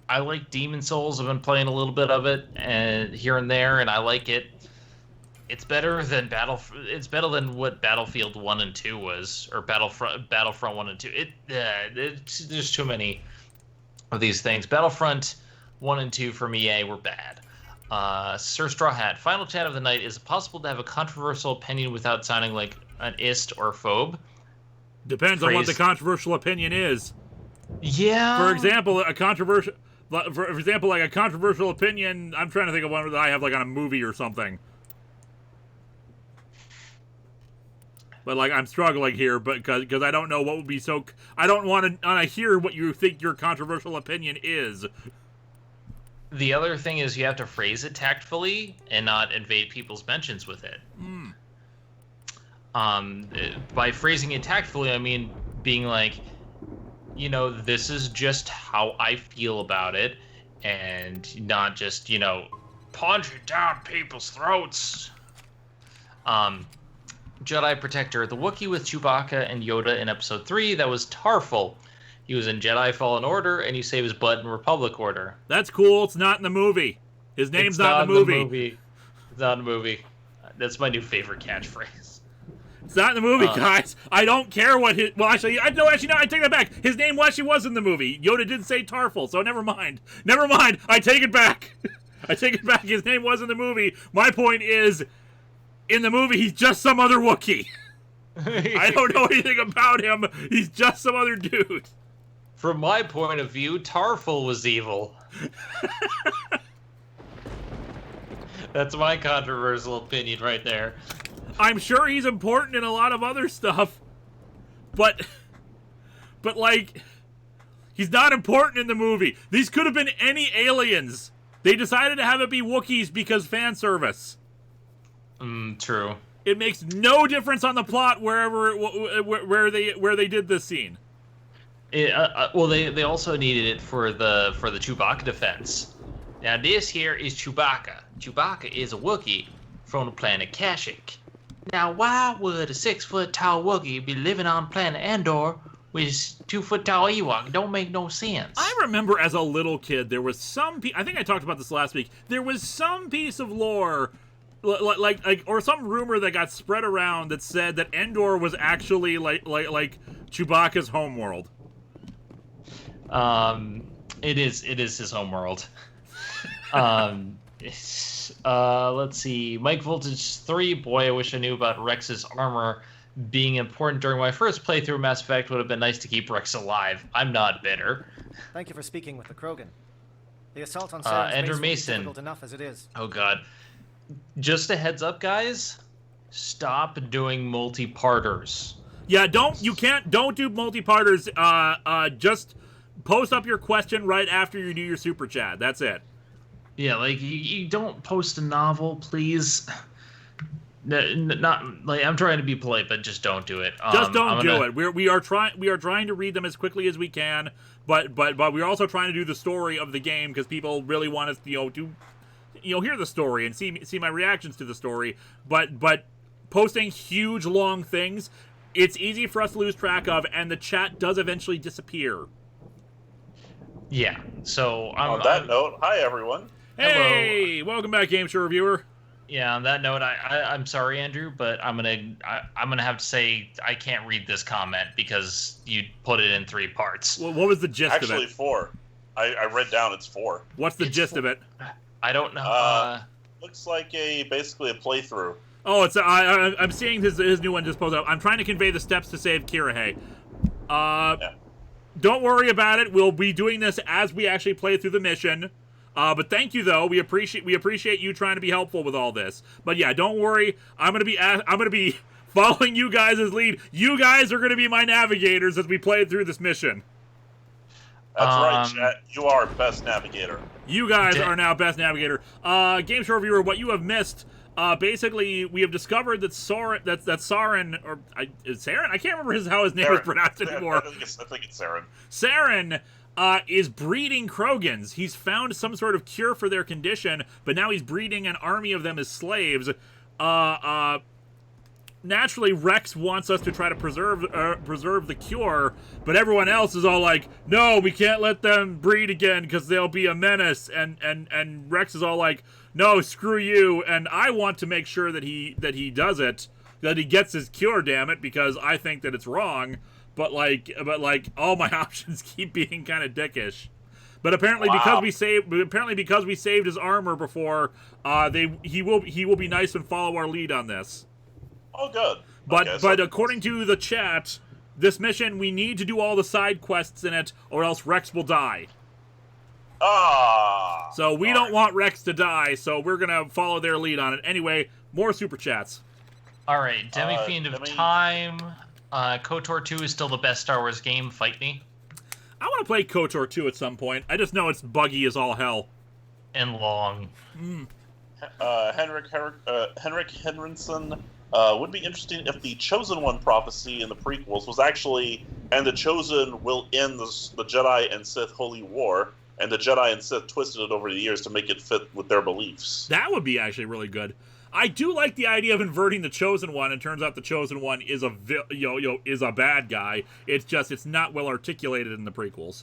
I like Demon Souls. I've been playing a little bit of it and here and there, and I like it. It's better than It's better than what Battlefield 1 and 2 was, or Battlefront 1 and 2. There's too many of these things. Battlefront 1 and 2 from EA were bad. Sir Straw Hat, final chat of the night. Is it possible to have a controversial opinion without sounding like an ist or phobe? Depends on what the controversial opinion is. Yeah. For example, like a controversial opinion, I'm trying to think of one that I have like on a movie or something. But like I'm struggling here, but because I don't know what would be so. I don't want to hear what you think your controversial opinion is. The other thing is you have to phrase it tactfully and not invade people's mentions with it. By phrasing it tactfully, I mean being like, you know, this is just how I feel about it, and not just, you know, punch it down people's throats. Jedi Protector, the Wookiee with Chewbacca and Yoda in Episode 3, that was Tarfful. He was in Jedi Fallen Order, and you save his butt in Republic Order. That's cool. It's not in the movie. His name's not in the movie. It's not in the movie. That's my new favorite catchphrase. It's not in the movie, guys. I don't care what his... Well, actually, no, I take that back. His name actually was in the movie. Yoda did say Tarfful, so never mind. Never mind. I take it back. I take it back. His name was in the movie. My point is, in the movie, he's just some other Wookiee. I don't know anything about him. He's just some other dude. From my point of view, Tarfful was evil. That's my controversial opinion right there. I'm sure he's important in a lot of other stuff, but like, he's not important in the movie. These could have been any aliens. They decided to have it be Wookiees because fan service. True. It makes no difference on the plot where they did this scene. Well, they also needed it for the Chewbacca defense. Now this here is Chewbacca. Chewbacca is a Wookiee from the planet Kashyyyk. Now why would a 6-foot tall Wookiee be living on planet Endor with 2-foot tall Ewok? It don't make no sense. I remember as a little kid there was some I think I talked about this last week. There was some piece of lore like or some rumor that got spread around that said that Endor was actually like Chewbacca's homeworld. It is his homeworld. Let's see. Mike Voltage 3. Boy, I wish I knew about Rex's armor being important during my first playthrough of Mass Effect. Would have been nice to keep Rex alive. I'm not bitter. Thank you for speaking with the Krogan. The assault on Sarah's Andrew base will be Mason. difficult enough as it is. Oh god. Just a heads up, guys. Stop doing multi-parters. Yeah, don't do multi-parters. Just post up your question right after you do your super chat. That's it. Yeah, like you don't post a novel, please. Not like I'm trying to be polite, but just don't do it. Just don't do it. We are trying to read them as quickly as we can, but we're also trying to do the story of the game because people really want us, to hear the story and see my reactions to the story. But posting huge long things, it's easy for us to lose track of, and the chat does eventually disappear. Yeah. So on that note, hi everyone. Hey, welcome back, Game Show Reviewer. Yeah, on that note, I'm sorry, Andrew, but I'm gonna have to say I can't read this comment because you put it in 3 parts. Well, what was the gist of it? Actually, 4. I read down it's 4. What's the gist of it? I don't know. Looks like basically a playthrough. Oh, it's I'm seeing his new one just post up. I'm trying to convey the steps to save Kirihei. Yeah. Don't worry about it. We'll be doing this as we actually play through the mission. But thank you though. We appreciate you trying to be helpful with all this. But yeah, don't worry. I'm gonna be following you guys' lead. You guys are gonna be my navigators as we play through this mission. That's right, chat. You are best navigator. You guys are now best navigator. Game Show Reviewer, what you have missed. Basically, we have discovered that Saren, or is Saren? I can't remember how his name is pronounced anymore. I think it's Saren. Saren is breeding Krogans. He's found some sort of cure for their condition, but now he's breeding an army of them as slaves. Naturally, Rex wants us to try to preserve the cure, but everyone else is all like, no, we can't let them breed again because they'll be a menace. And Rex is all like, no, screw you. And I want to make sure that he does it, that he gets his cure, damn it, because I think that it's wrong. But all my options keep being kind of dickish. But apparently, because we saved his armor before, he will be nice and follow our lead on this. Oh, good. But according to the chat, this mission we need to do all the side quests in it, or else Rex will die. So we don't want Rex to die, so we're gonna follow their lead on it. Anyway, more super chats. All right, Demi-Fiend of Time. KOTOR 2 is still the best Star Wars game. Fight me. I want to play KOTOR 2 at some point. I just know it's buggy as all hell. And long. Henrik Henriksen would be interesting if the Chosen One prophecy in the prequels was actually, and the Chosen will end the Jedi and Sith holy war, and the Jedi and Sith twisted it over the years to make it fit with their beliefs. That would be actually really good. I do like the idea of inverting the Chosen One, and turns out the Chosen One is a bad guy. It's not well articulated in the prequels.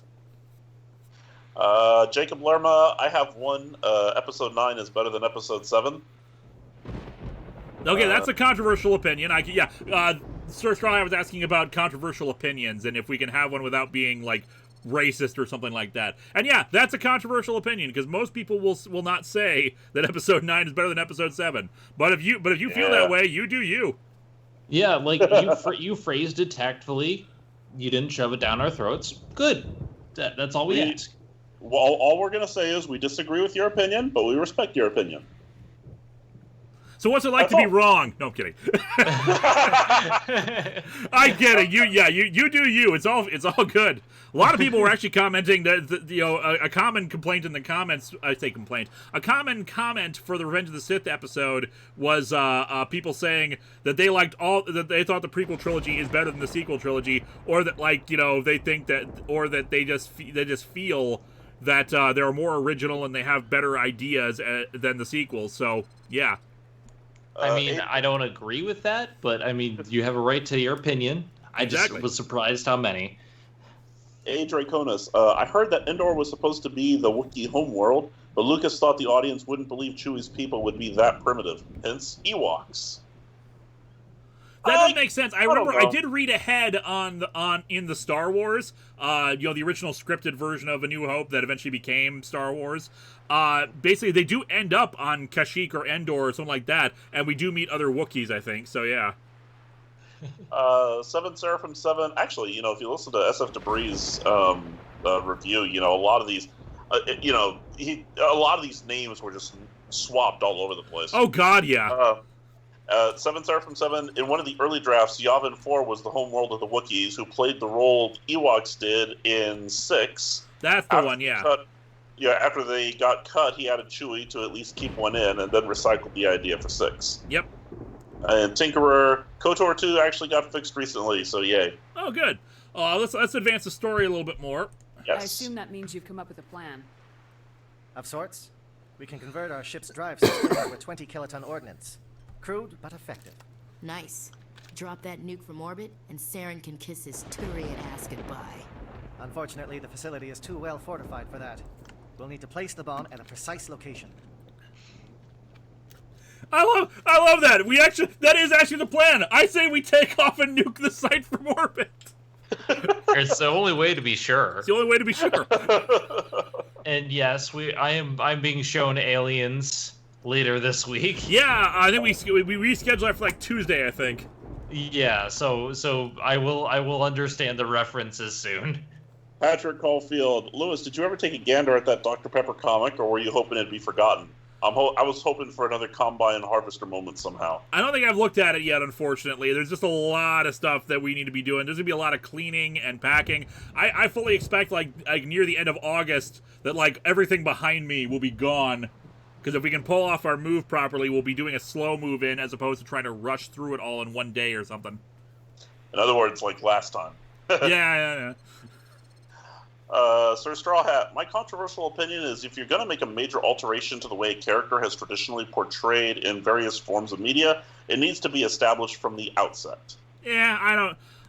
Jacob Lerma, I have one. Episode 9 is better than Episode 7. Okay, that's a controversial opinion. Sir Straw was asking about controversial opinions, and if we can have one without being like racist or something like that. And yeah, that's a controversial opinion because most people will not say that Episode 9 is better than Episode 7. But if you feel that way, you do you. Yeah, like you phrased it tactfully. You didn't shove it down our throats. Good. That's all we ask. Well, all we're gonna say is we disagree with your opinion, but we respect your opinion. So what's it like to be wrong? No, I'm kidding. I get it. You do you. It's all good. A lot of people were actually commenting that a common complaint in the comments. I say complaint. A common comment for the Revenge of the Sith episode was people saying that they liked that they thought the prequel trilogy is better than the sequel trilogy, or that they think that, or that they just feel that they're more original and they have better ideas than the sequels. So yeah. I mean, I don't agree with that, but I mean, you have a right to your opinion. I just was surprised how many. A. Draconis, I heard that Endor was supposed to be the Wookiee homeworld, but Lucas thought the audience wouldn't believe Chewie's people would be that primitive. Hence, Ewoks. That doesn't make sense. I remember I did read ahead in the Star Wars, the original scripted version of A New Hope that eventually became Star Wars. Basically, they do end up on Kashyyyk or Endor or something like that, and we do meet other Wookiees, I think. So yeah. 7 Seraphim 7. Actually, if you listen to SF Debris' review, a lot of these, a lot of these names were just swapped all over the place. Oh God, yeah. 7 Seraphim 7, in one of the early drafts, Yavin 4 was the homeworld of the Wookiees, who played the role Ewoks did in 6. That's the one, yeah. After they got cut, he added Chewie to at least keep one in, and then recycled the idea for 6. Yep. And Tinkerer, KOTOR 2 actually got fixed recently, so yay. Oh, good. Let's advance the story a little bit more. Yes. I assume that means you've come up with a plan. Of sorts. We can convert our ship's drive system into a 20-kiloton ordnance. Crude, but effective. Nice. Drop that nuke from orbit, and Saren can kiss his Turian ass goodbye. Unfortunately, the facility is too well fortified for that. We'll need to place the bomb at a precise location. I love that. That is actually the plan. I say we take off and nuke the site from orbit. It's the only way to be sure. It's the only way to be sure. And yes, I'm being shown Aliens later this week. Yeah, I think we rescheduled that for like Tuesday, I think. Yeah, so I will understand the references soon. Patrick Caulfield, Lewis, did you ever take a gander at that Dr. Pepper comic, or were you hoping it'd be forgotten? I was hoping for another Combine Harvester moment somehow. I don't think I've looked at it yet, unfortunately. There's just a lot of stuff that we need to be doing. There's going to be a lot of cleaning and packing. I fully expect, like near the end of August, that, like, everything behind me will be gone. Because if we can pull off our move properly, we'll be doing a slow move in as opposed to trying to rush through it all in one day or something. In other words, like last time. Yeah. Sir Straw Hat, my controversial opinion is if you're going to make a major alteration to the way a character has traditionally portrayed in various forms of media, it needs to be established from the outset. Yeah,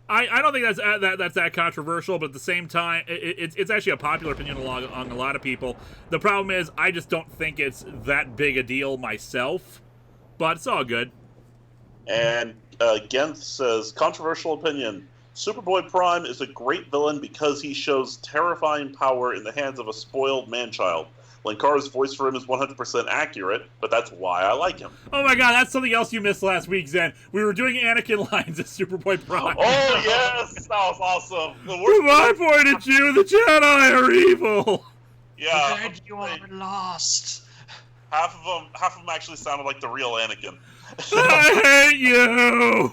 I don't think that's that controversial, but at the same time, it's actually a popular opinion among a lot of people. The problem is, I just don't think it's that big a deal myself, but it's all good. And Genth says, controversial opinion. Superboy Prime is a great villain because he shows terrifying power in the hands of a spoiled man-child. Linkara's voice for him is 100% accurate, but that's why I like him. Oh my god, that's something else you missed last week, Zen. We were doing Anakin lines as Superboy Prime. Oh yes, that was awesome. From my point of view, the Jedi are evil. Yeah. Then you are lost. Half of them actually sounded like the real Anakin. I hate you.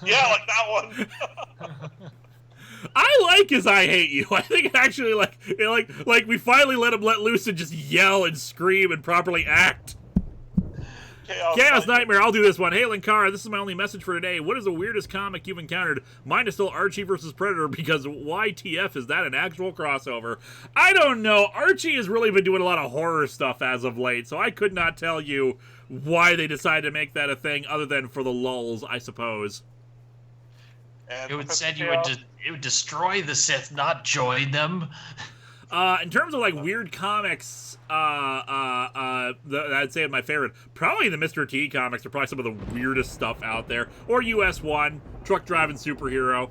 Yeah, like that one. I like his I hate you. I think actually like we finally let him let loose and just yell and scream and properly act. Chaos Nightmare, I'll do this one. Hey Linkara, this is my only message for today. What is the weirdest comic you've encountered? Mine is still Archie versus Predator because YTF, is that an actual crossover? I don't know. Archie has really been doing a lot of horror stuff as of late, so I could not tell you why they decided to make that a thing other than for the lulz, I suppose. It would said it would destroy the Sith, not join them. In terms of like weird comics, I'd say my favorite, probably the Mr. T comics are probably some of the weirdest stuff out there. Or US1, truck driving superhero.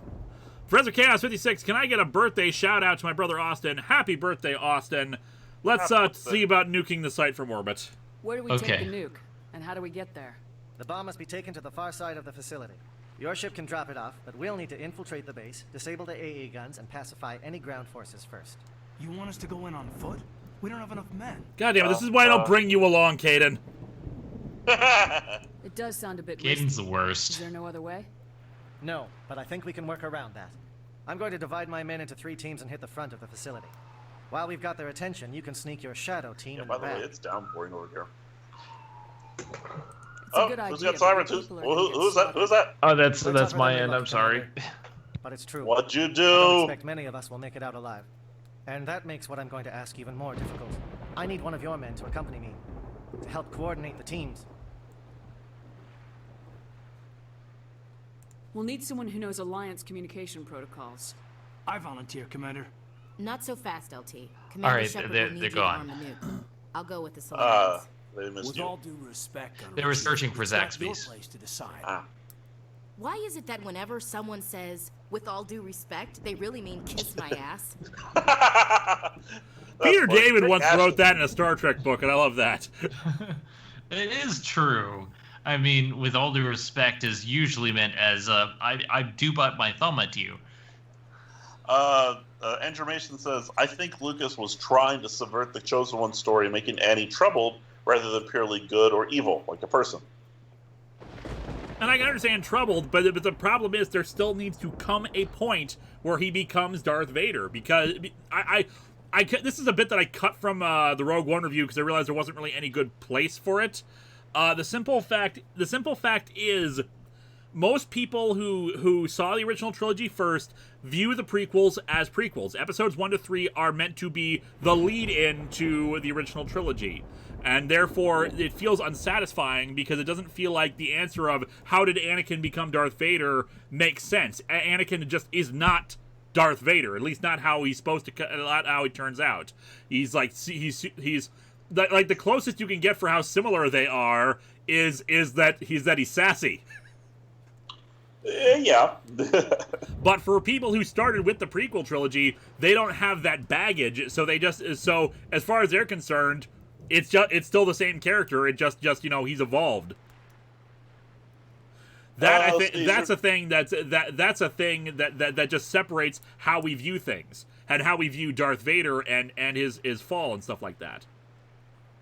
Professor Chaos 56, can I get a birthday shout out to my brother Austin? Happy birthday, Austin. Let's see about nuking the site from orbit. Where do we take the nuke, and how do we get there? The bomb must be taken to the far side of the facility. Your ship can drop it off, but we'll need to infiltrate the base, disable the AA guns, and pacify any ground forces first. You want us to go in on foot? We don't have enough men. God damn it, this is why I don't bring you along, Caden. It does sound a bit Caden's risky. the worst. Is there no other way? No, but I think we can work around that. I'm going to divide my men into 3 teams and hit the front of the facility. While we've got their attention, you can sneak your shadow team in by the the way, back. it's downpouring over here. It's a good Who's idea, got sirens? but Who's people are gonna get that? slaughtered. Who's that? Oh, that's We're tougher my than we end. like, I'm sorry. Commander. But it's true. What'd you I don't do? expect many of us will make it out alive. And that makes what I'm going to ask even more difficult. I need one of your men to accompany me, to help coordinate the teams. We'll need someone who knows Alliance communication protocols. I volunteer, Commander. Not so fast, LT. Commander right, Shepard they're will need you to gone. arm the nuke. I'll go with the Solarians. They missed With you. all due respect, They were Gunner, searching for it's not your Zaxby's. place to decide. Why is it that whenever someone says, with all due respect, they really mean kiss my ass? Peter funny. David Rick once Astley. wrote that in a Star Trek book, and I love that. It is true. I mean, with all due respect, is usually meant as I do butt my thumb at you. Andrew Mason says, I think Lucas was trying to subvert the Chosen One story, making Annie troubled rather than purely good or evil, like a person. And I can understand troubled, but the problem is there still needs to come a point where he becomes Darth Vader, because this is a bit that I cut from the Rogue One review because I realized there wasn't really any good place for it. The simple fact is, most people who saw the original trilogy first view the prequels as prequels. Episodes 1 to 3 are meant to be the lead-in to the original trilogy. And therefore, it feels unsatisfying because it doesn't feel like the answer of how did Anakin become Darth Vader makes sense. Anakin just is not Darth Vader, at least not how he's supposed to, not how he turns out. He's like, he's like the closest you can get for how similar they are is that he's sassy. Yeah. But for people who started with the prequel trilogy, they don't have that baggage, so so as far as they're concerned, it's still the same character. It just he's evolved. That that's a thing that's a thing that just separates how we view things and how we view Darth Vader and his fall and stuff like that.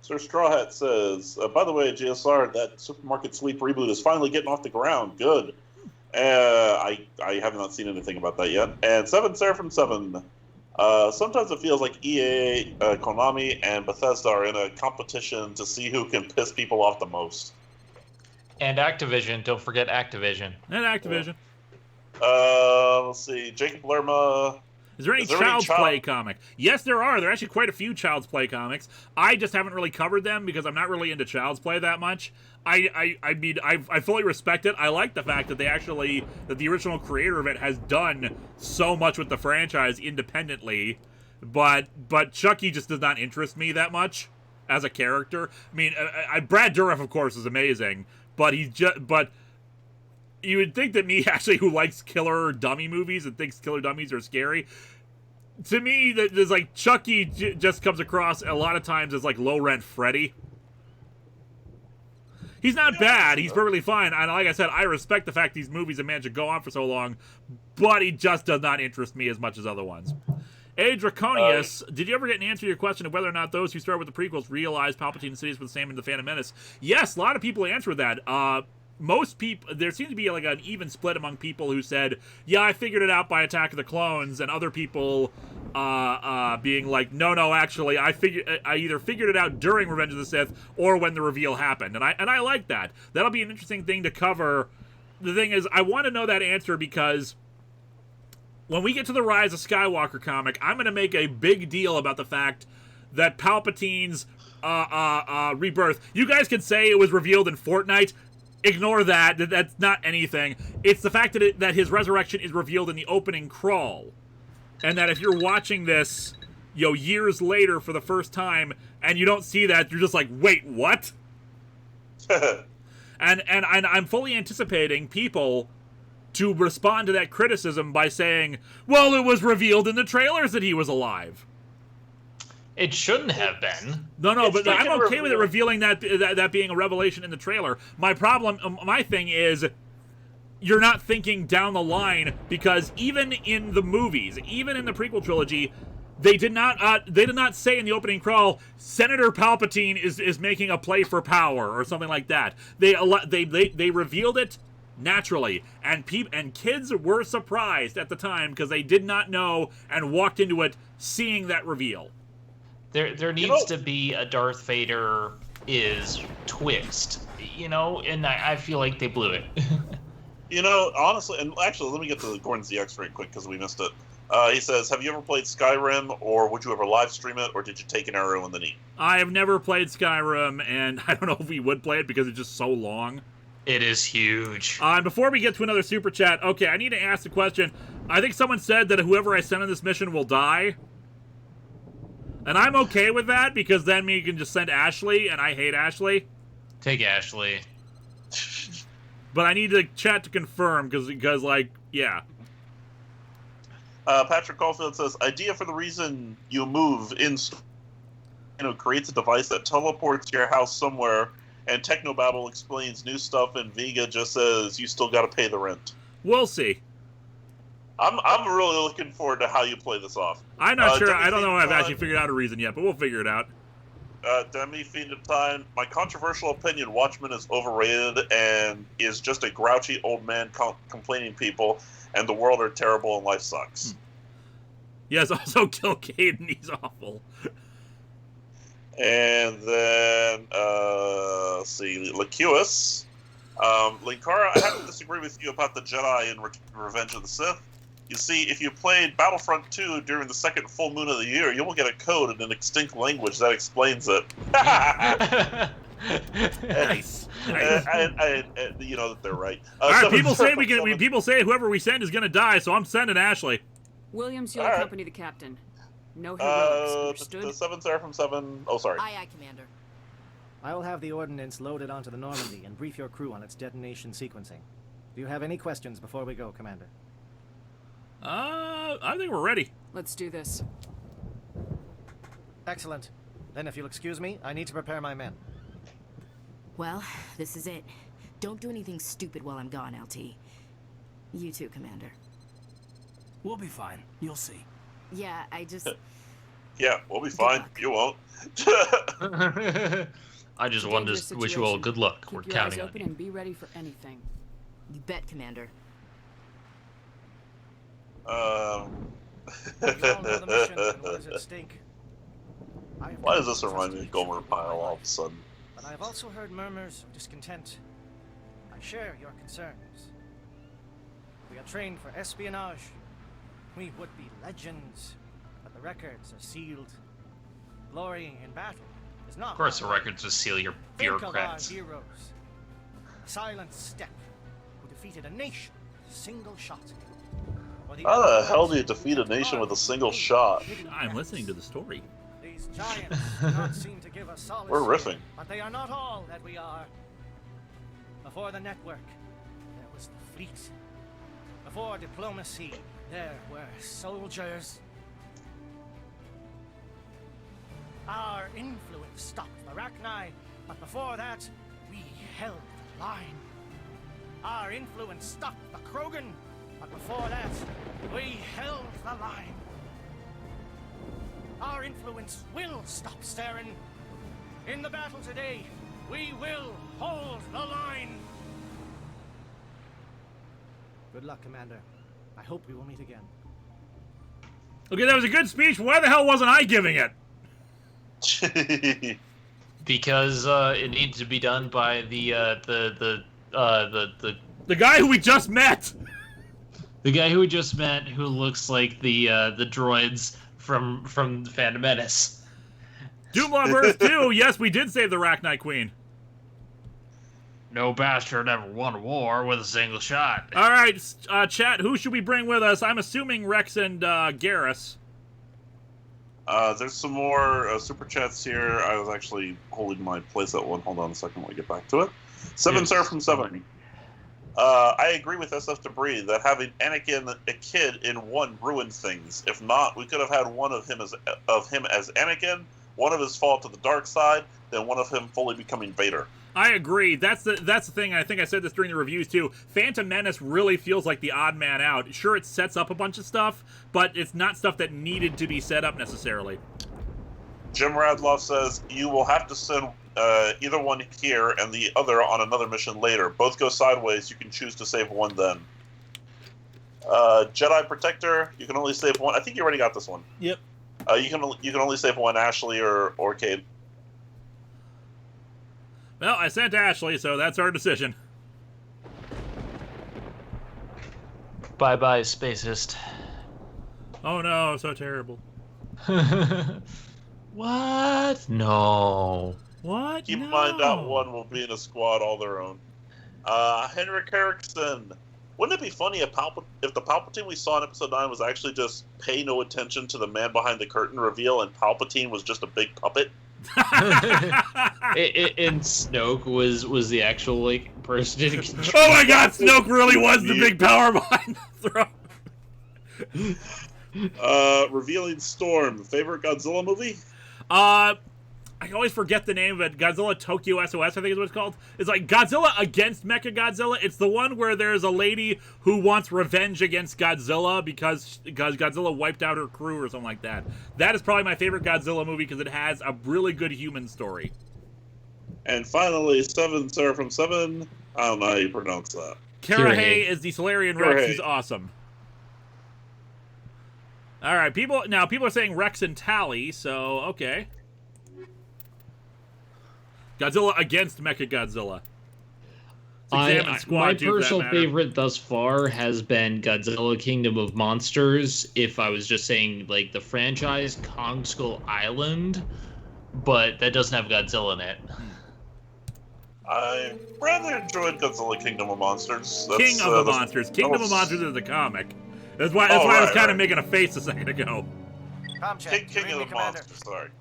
Sir Straw Hat says, by the way, GSR, that supermarket sweep reboot is finally getting off the ground. Good. I have not seen anything about that yet. And Seven Seraphim 7. Sometimes it feels like EA, Konami, and Bethesda are in a competition to see who can piss people off the most. And Activision, don't forget Activision. And Activision. Let's see. Jacob Lerma. Is there any Child's Play comic? Yes, there are. There are actually quite a few Child's Play comics. I just haven't really covered them because I'm not really into Child's Play that much. I mean, I fully respect it. I like the fact that that the original creator of it has done so much with the franchise independently, but Chucky just does not interest me that much as a character. I mean, Brad Dourif, of course, is amazing, but you would think that me, actually, who likes killer dummy movies and thinks killer dummies are scary, to me, there's like Chucky just comes across a lot of times as like low-rent Freddy. He's not bad. He's perfectly fine. And like I said, I respect the fact these movies have managed to go on for so long, but he just does not interest me as much as other ones. A Draconius, did you ever get an answer to your question of whether or not those who started with the prequels realized Palpatine and Sidious were the same in The Phantom Menace? Yes, a lot of people answered that. Most people, there seemed to be like an even split among people who said, yeah, I figured it out by Attack of the Clones, and other people being like, no, actually, I either figured it out during Revenge of the Sith or when the reveal happened. And I like that. That'll be an interesting thing to cover. The thing is, I want to know that answer because when we get to the Rise of Skywalker comic, I'm going to make a big deal about the fact that Palpatine's rebirth, you guys could say it was revealed in Fortnite. Ignore that. That's not anything. It's the fact that his resurrection is revealed in the opening crawl. And that if you're watching this, years later for the first time, and you don't see that, you're just like, wait, what? and I'm fully anticipating people to respond to that criticism by saying, well, it was revealed in the trailers that he was alive. It shouldn't have been. No, but I'm okay with it revealing that being a revelation in the trailer. My thing is, you're not thinking down the line, because even in the movies, even in the prequel trilogy, They did not say in the opening crawl, Senator Palpatine is making a play for power or something like that. They revealed it naturally, and kids were surprised at the time because they did not know and walked into it seeing that reveal. There needs to be a Darth Vader is twist, and I feel like they blew it. Honestly, and actually, let me get to Gordon ZX right quick because we missed it. He says, have you ever played Skyrim, or would you ever live stream it, or did you take an arrow in the knee? I have never played Skyrim, and I don't know if we would play it because it's just so long. It is huge. And before we get to another super chat, okay, I need to ask the question. I think someone said that whoever I send on this mission will die. And I'm okay with that, because then you can just send Ashley, and I hate Ashley. Take Ashley. But I need the chat to confirm, because like, yeah. Patrick Caulfield says, idea for the reason you move creates a device that teleports to your house somewhere, and Technobabble explains new stuff, and Vega just says you still got to pay the rent. We'll see. I'm really looking forward to how you play this off. I'm not sure. I don't know if I've actually figured out a reason yet, but we'll figure it out. Demi Fiend of Time, my controversial opinion, Watchmen is overrated and is just a grouchy old man complaining people, and the world are terrible and life sucks. Yes, also kill Caden, he's awful. And then, let's see, Lacuus. Linkara, I have to disagree with you about the Jedi in Revenge of the Sith. You see, if you played Battlefront 2 during the second full moon of the year, you will get a code in an extinct language that explains it. Nice. You know that they're right. All right, people say whoever we send is going to die, so I'm sending Ashley. Williams, you'll accompany the captain. No heroics, understood? The 7 Seraphim 7... Oh, sorry. Aye, Commander. I will have the ordnance loaded onto the Normandy and brief your crew on its detonation sequencing. Do you have any questions before we go, Commander? I think we're ready. Let's do this. Excellent. Then if you'll excuse me, I need to prepare my men. Well, this is it. Don't do anything stupid while I'm gone, LT. You too, Commander. We'll be fine. You'll see. Yeah, I just... Yeah, we'll be fine. You won't. I just wanted to wish you all good luck. We're counting on you. you. And be ready for anything. You bet, Commander. We all know the mission and what is at stake. Why does this remind me of Gomer Pyle all of a sudden? But I've also heard murmurs of discontent. I share your concerns. We are trained for espionage. We would be legends, but the records are sealed. Glory in battle is not. Of course, the records will seal your bureaucrats. Think of our heroes. Silent Step, who defeated a nation with a single shot. How the hell do you defeat a nation with a single shot? I'm listening to the story. These giants do not seem to give us solace. We're riffing. But they are not all that we are. Before the network, there was the fleet. Before diplomacy, there were soldiers. Our influence stopped the Rachni, but before that, we held the line. Our influence stopped the Krogan, but before that, we held the line. Our influence will stop Saren. In the battle today, we will hold the line. Good luck, Commander. I hope we will meet again. Okay, that was a good speech. Why the hell wasn't I giving it? Because it needs to be done by the guy who we just met. The guy who we just met, who looks like the droids from the Phantom Menace. Doomlaw Verse 2, yes, we did save the Rachni Queen. No bastard ever won a war with a single shot. All right, chat, who should we bring with us? I'm assuming Rex and Garrus. There's some more super chats here. I was actually holding my place at one. Hold on a second while I get back to it. 7 Seraphim 7. I agree with SF Debris that having Anakin a kid in one ruined things. If not, we could have had one of him as Anakin, one of his fall to the dark side, then one of him fully becoming Vader. I agree. That's the thing. I think I said this during the reviews too. Phantom Menace really feels like the odd man out. Sure, it sets up a bunch of stuff, but it's not stuff that needed to be set up necessarily. Jim Radloff says you will have to send either one here and the other on another mission later. Both go sideways. You can choose to save one then. Jedi Protector, you can only save one. I think you already got this one. Yep. You can only save one, Ashley or Cade. Well, I sent Ashley, so that's our decision. Bye-bye, spacist. Oh no, so terrible. What? No. What? Keep no. in mind that one will be in a squad all their own. Henrik Erickson. Wouldn't it be funny if the Palpatine we saw in Episode 9 was actually just pay no attention to the man behind the curtain reveal and Palpatine was just a big puppet? And Snoke was the actual like person in control. Oh my God, Snoke really was the big power behind the throne. Revealing Storm, favorite Godzilla movie? I always forget the name of it. Godzilla Tokyo SOS, I think is what it's called. It's like Godzilla against Mechagodzilla. It's the one where there's a lady who wants revenge against Godzilla because Godzilla wiped out her crew or something like that. That is probably my favorite Godzilla movie because it has a really good human story. And finally, Sarah from 7. I don't know how you pronounce that. Kirahe is the Solarian Rex. He's awesome. All right, people are saying Rex and Tally, so okay. Godzilla against Mechagodzilla. My personal favorite thus far has been Godzilla Kingdom of Monsters. If I was just saying like the franchise, Kong Skull Island, but that doesn't have Godzilla in it. I rather enjoyed Godzilla Kingdom of Monsters. King of the Monsters. Kingdom of Monsters is the comic. That's why I was kind of making a face a second ago. King of the Monsters, sorry.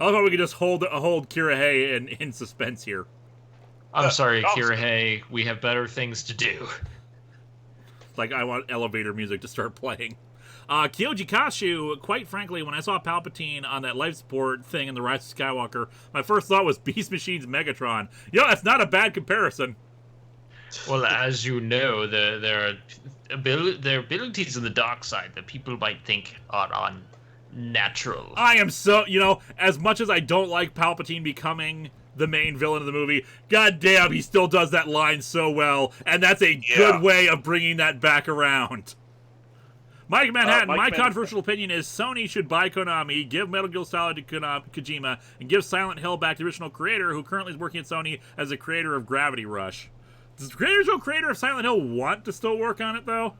I love how we could just hold Kirahe in suspense here. I'm sorry, Kirahe. We have better things to do. Like, I want elevator music to start playing. Kyoji Kashu, quite frankly, when I saw Palpatine on that life support thing in The Rise of Skywalker, my first thought was Beast Machine's Megatron. That's not a bad comparison. Well, as you know, there are abilities in the dark side that people might think are unnatural. I am so, as much as I don't like Palpatine becoming the main villain of the movie, goddamn, he still does that line so well, and that's a good way of bringing that back around. Mike Manhattan, my controversial opinion is Sony should buy Konami, give Metal Gear Solid to Kojima, and give Silent Hill back to the original creator, who currently is working at Sony as the creator of Gravity Rush. Does the original creator of Silent Hill want to still work on it, though?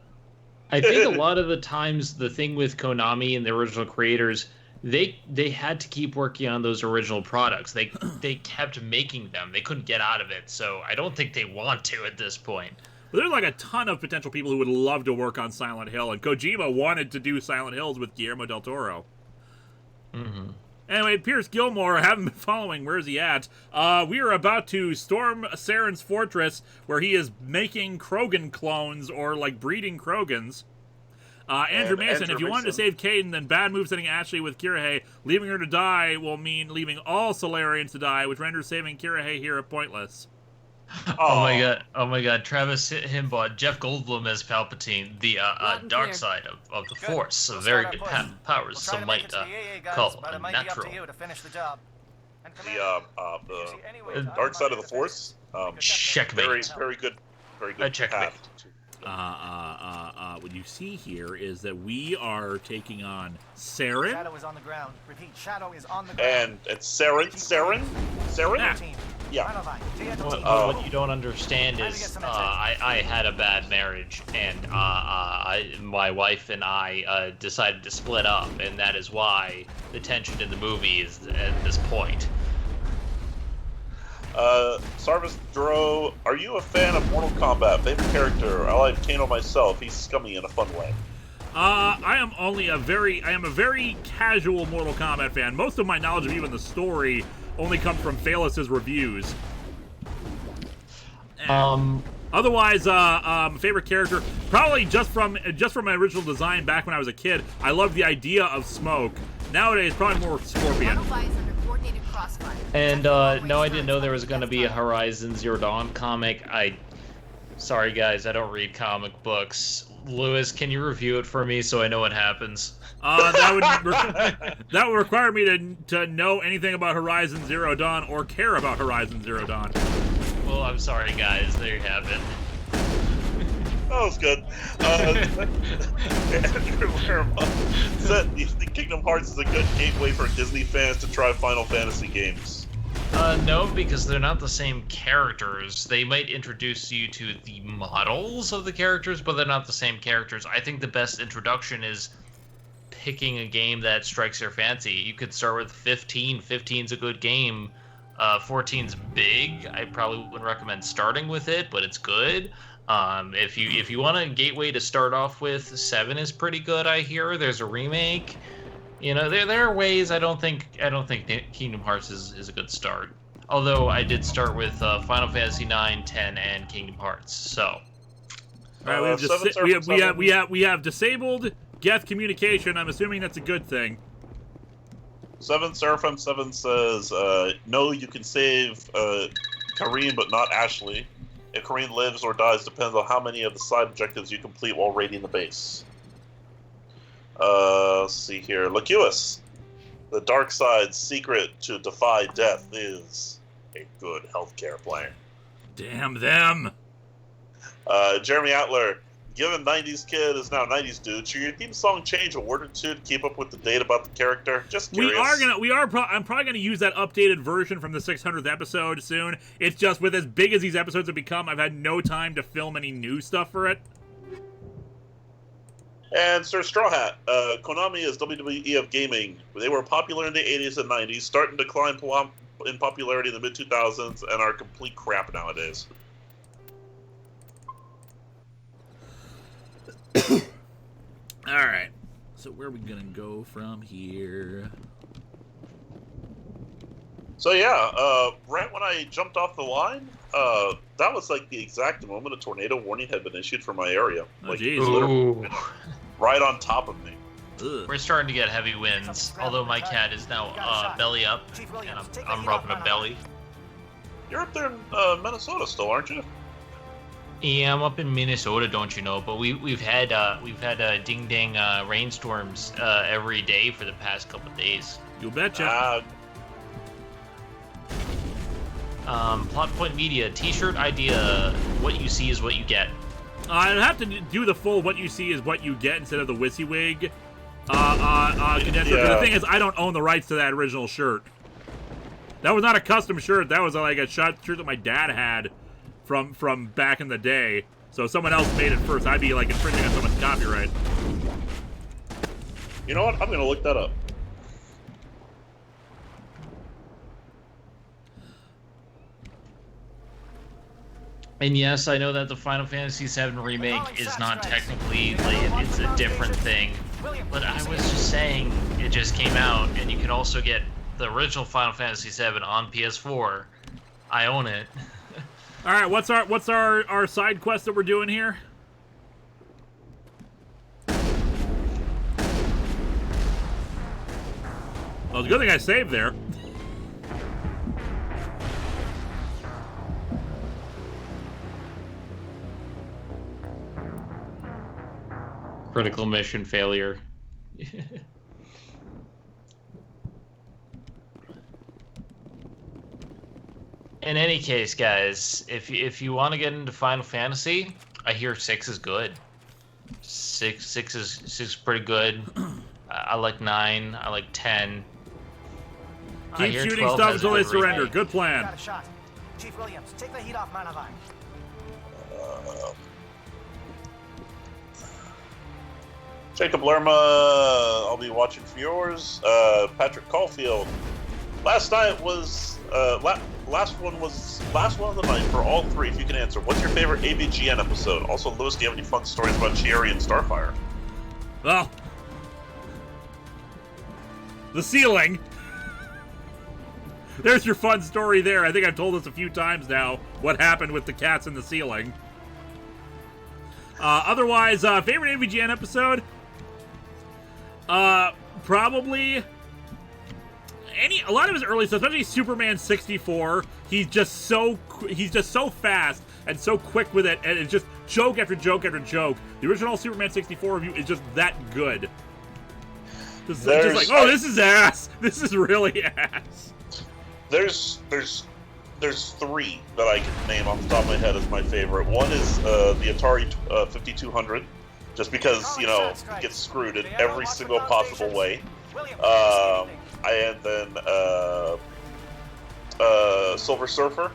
I think a lot of the times the thing with Konami and the original creators, they had to keep working on those original products. They kept making them. They couldn't get out of it, so I don't think they want to at this point. Well, there's like a ton of potential people who would love to work on Silent Hill, and Kojima wanted to do Silent Hills with Guillermo del Toro. Mm-hmm. Anyway, Pierce Gilmore, I haven't been following. Where is he at? We are about to storm Saren's fortress, where he is making Krogan clones, or like breeding Krogans. Andrew Mason, if you wanted to save Caden, then bad move sending Ashley with Kirahe. Leaving her to die will mean leaving all Solarians to die, which renders saving Kirahe here pointless. Oh my god, Travis Himbaugh, Jeff Goldblum as Palpatine, the dark side of the Force, so very good powers, some might call unnatural. The dark side of the Force? Checkmate. Very good checkmate. What you see here is that we are taking on Saren. Shadow is on the ground. Repeat, Shadow is on the ground. And it's Saren? Yeah. What you don't understand is I had a bad marriage, and my wife and I decided to split up, and that is why the tension in the movie is at this point. Sarvis Dro, are you a fan of Mortal Kombat? Favorite character? I like Kano myself. He's scummy in a fun way. I am a very casual Mortal Kombat fan. Most of my knowledge of even the story only comes from Phaelus's reviews. Otherwise, favorite character, probably just from my original design back when I was a kid. I loved the idea of Smoke. Nowadays, probably more Scorpion. And no, I didn't know there was going to be a Horizon Zero Dawn comic. Sorry guys, I don't read comic books. Lewis, can you review it for me so I know what happens? That would require me to know anything about Horizon Zero Dawn or care about Horizon Zero Dawn. Well, I'm sorry guys, there you have it. That was good. Andrew Lerma said, "Do you think Kingdom Hearts is a good gateway for Disney fans to try Final Fantasy games?" No, because they're not the same characters. They might introduce you to the models of the characters, but they're not the same characters. I think the best introduction is picking a game that strikes your fancy. You could start with 15. 15's a good game. 14's big. I probably wouldn't recommend starting with it, but it's good. If you want a gateway to start off with, 7 is pretty good. I hear there's a remake. You know, there are ways. I don't think Kingdom Hearts is a good start. Although I did start with Final Fantasy 9, 10, and Kingdom Hearts. So, all right, we have disabled Geth communication. I'm assuming that's a good thing. 7 Seraphim 7 says, "No, you can save Kareem, but not Ashley. If Kareem lives or dies depends on how many of the side objectives you complete while raiding the base." Let's see here. Lacuus. The dark side's secret to defy death is a good healthcare plan. Damn them. Jeremy Atler. Given 90s kid is now 90s dude, should your theme song change a word or two to keep up with the date about the character? Just curious. I'm probably gonna use that updated version from the 600th episode soon. It's just with as big as these episodes have become, I've had no time to film any new stuff for it. And Sir Straw Hat, Konami is WWE of gaming. They were popular in the 80s and 90s, starting to decline in popularity in the mid-2000s, and are complete crap nowadays. Alright, so where are we gonna go from here? So yeah, right when I jumped off the line, that was like the exact moment a tornado warning had been issued for my area. Oh, It was literally right on top of me. Ugh. we're starting to get heavy winds. Although my cat is now belly up, and I'm rubbing a belly. You're up there in Minnesota still, aren't you? Yeah, I'm up in Minnesota, don't you know? But we've had ding dang rainstorms every day for the past couple of days. You betcha. Plot Point Media T-shirt idea: what you see is what you get. I'd have to do the full "what you see is what you get" instead of the WYSIWYG condenser. Yeah. The thing is, I don't own the rights to that original shirt. That was not a custom shirt. That was like a shirt that my dad had from back in the day. So someone else made it first. I'd be like infringing on someone's copyright. You know what? I'm gonna look that up. And yes, I know that the Final Fantasy VII remake is not technically, like, it's a different thing. But I was just saying, it just came out, and you can also get the original Final Fantasy VII on PS4. I own it. All right, what's our side quest that we're doing here? Well, it's a good thing I saved there. Critical mission failure. In any case, guys, if you want to get into Final Fantasy, I hear 6 is good. 6 is pretty good. I like 9. I like 10. Keep shooting stuff until they surrender. Good plan. Got a shot. Chief Williams, take the heat off Manavai. Jacob Lerma, I'll be watching for yours. Patrick Caulfield. Last night was last one of the night for all three. If you can answer, what's your favorite AVGN episode? Also, Lewis, do you have any fun stories about Chieri and Starfire? Well, the ceiling. There's your fun story there. I think I've told this a few times now. What happened with the cats in the ceiling? Otherwise, favorite AVGN episode? Probably. a lot of his early stuff, especially Superman 64, he's just so fast and so quick with it, and it's just joke after joke after joke. The original Superman 64 review is just that good. Just like, oh, this is ass. This is really ass. There's three that I can name off the top of my head as my favorite. One is the Atari 5200, just because, you know, it gets screwed in every single possible way. And then Silver Surfer,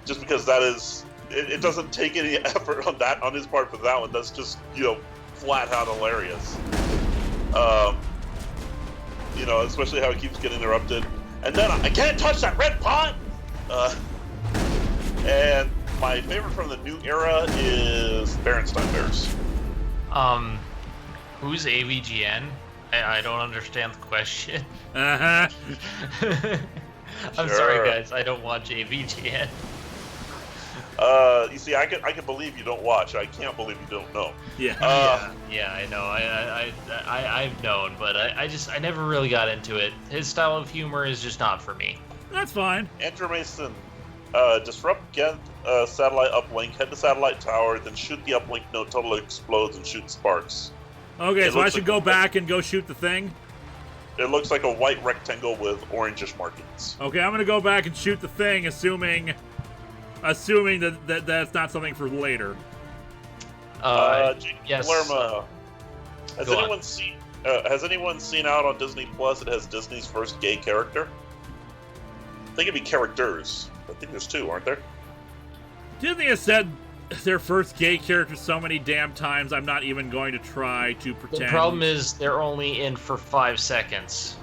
just because that is, it doesn't take any effort on his part for that one. That's just, you know, flat out hilarious. You know, especially how it keeps getting interrupted. And then I can't touch that red pot! And my favorite from the new era is Berenstain Bears. Who's AVGN? I don't understand the question. Uh-huh. I'm sorry, guys. I don't watch AVGN. You see, I can believe you don't watch. I can't believe you don't know. Yeah. Yeah, I know. I've known, but I never really got into it. His style of humor is just not for me. That's fine. Andrew Mason, disrupt Ghent satellite uplink, head to satellite tower, then shoot the uplink node till it explodes and shoot sparks. Okay, so I should go back and go shoot the thing? It looks like a white rectangle with orangish markings. Okay, I'm gonna go back and shoot the thing, assuming that that's not something for later. Yes. Lerma, has anyone seen out on Disney Plus? It has Disney's first gay character. I think it'd be characters. I think there's two, aren't there? Disney has said their first gay character so many damn times, I'm not even going to try to pretend. The problem is they're only in for 5 seconds.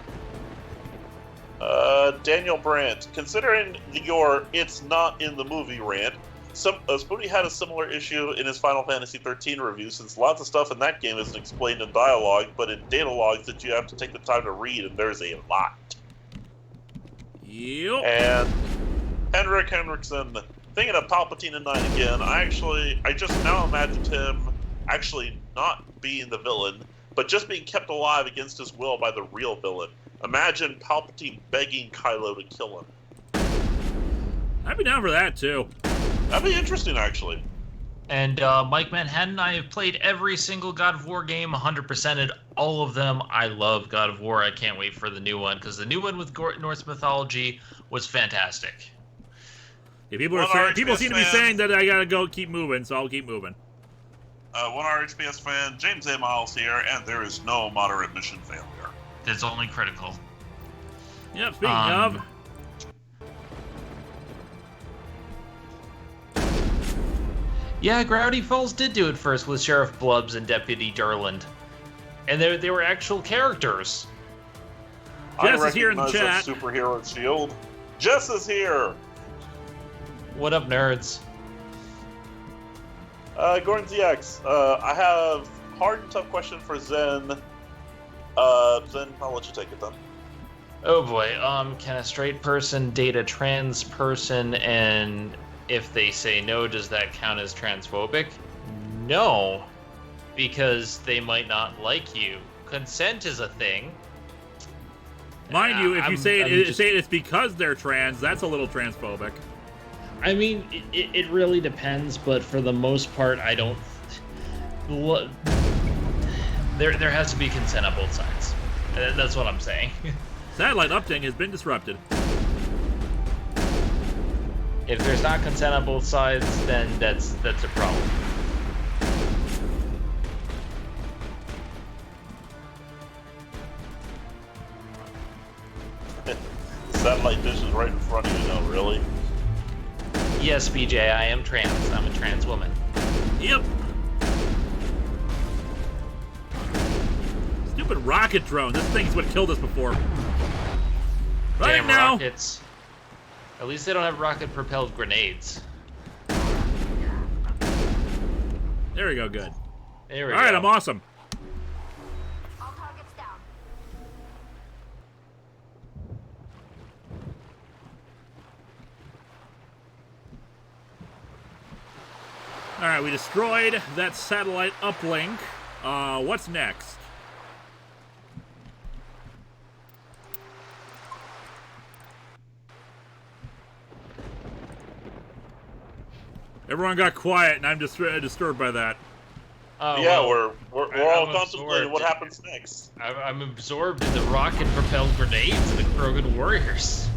Daniel Brandt, considering your "it's not in the movie" rant, Spoony had a similar issue in his Final Fantasy 13 review, since lots of stuff in that game isn't explained in dialogue, but in data logs that you have to take the time to read, and there's a lot. Yep. And Henrik Henriksen, thinking of Palpatine in 9 again, I just now imagined him actually not being the villain, but just being kept alive against his will by the real villain. Imagine Palpatine begging Kylo to kill him. I'd be down for that, too. That'd be interesting, actually. And Mike Manhattan, I have played every single God of War game, 100%ed all of them. I love God of War. I can't wait for the new one, because the new one with Norse mythology was fantastic. Yeah, people seem to be saying that I gotta go keep moving, so I'll keep moving. One RHPS fan, James A. Miles here, and there is no moderate mission failure. That's only critical. Yep, speaking of... Yeah, Gravity Falls did do it first with Sheriff Blubbs and Deputy Durland. And they were actual characters. Jess is here in the chat. Superhero shield. Jess is here! What up, nerds? Gordon ZX, I have hard and tough question for Zen. Zen, I'll let you take it then. Oh boy, can a straight person date a trans person, and if they say no, does that count as transphobic? No, because they might not like you. Consent is a thing. Mind you, if you say it's because they're trans, that's a little transphobic. I mean, it really depends, but for the most part, I don't... There has to be consent on both sides. That's what I'm saying. Satellite update has been disrupted. If there's not consent on both sides, then that's a problem. Satellite dish is right in front of you now, really? Yes, BJ, I am trans. I'm a trans woman. Yep. Stupid rocket drone. This thing's what killed us before. Right Damn now. Rockets. At least they don't have rocket-propelled grenades. There we go, good. There we go. Alright, I'm awesome. All targets down. Alright, we destroyed that satellite uplink. What's next? Everyone got quiet, and I'm disturbed by that. Oh, Yeah, well, we're all I'm contemplating what absorbed. happens next. I'm absorbed in the rocket-propelled grenades of the Krogan warriors.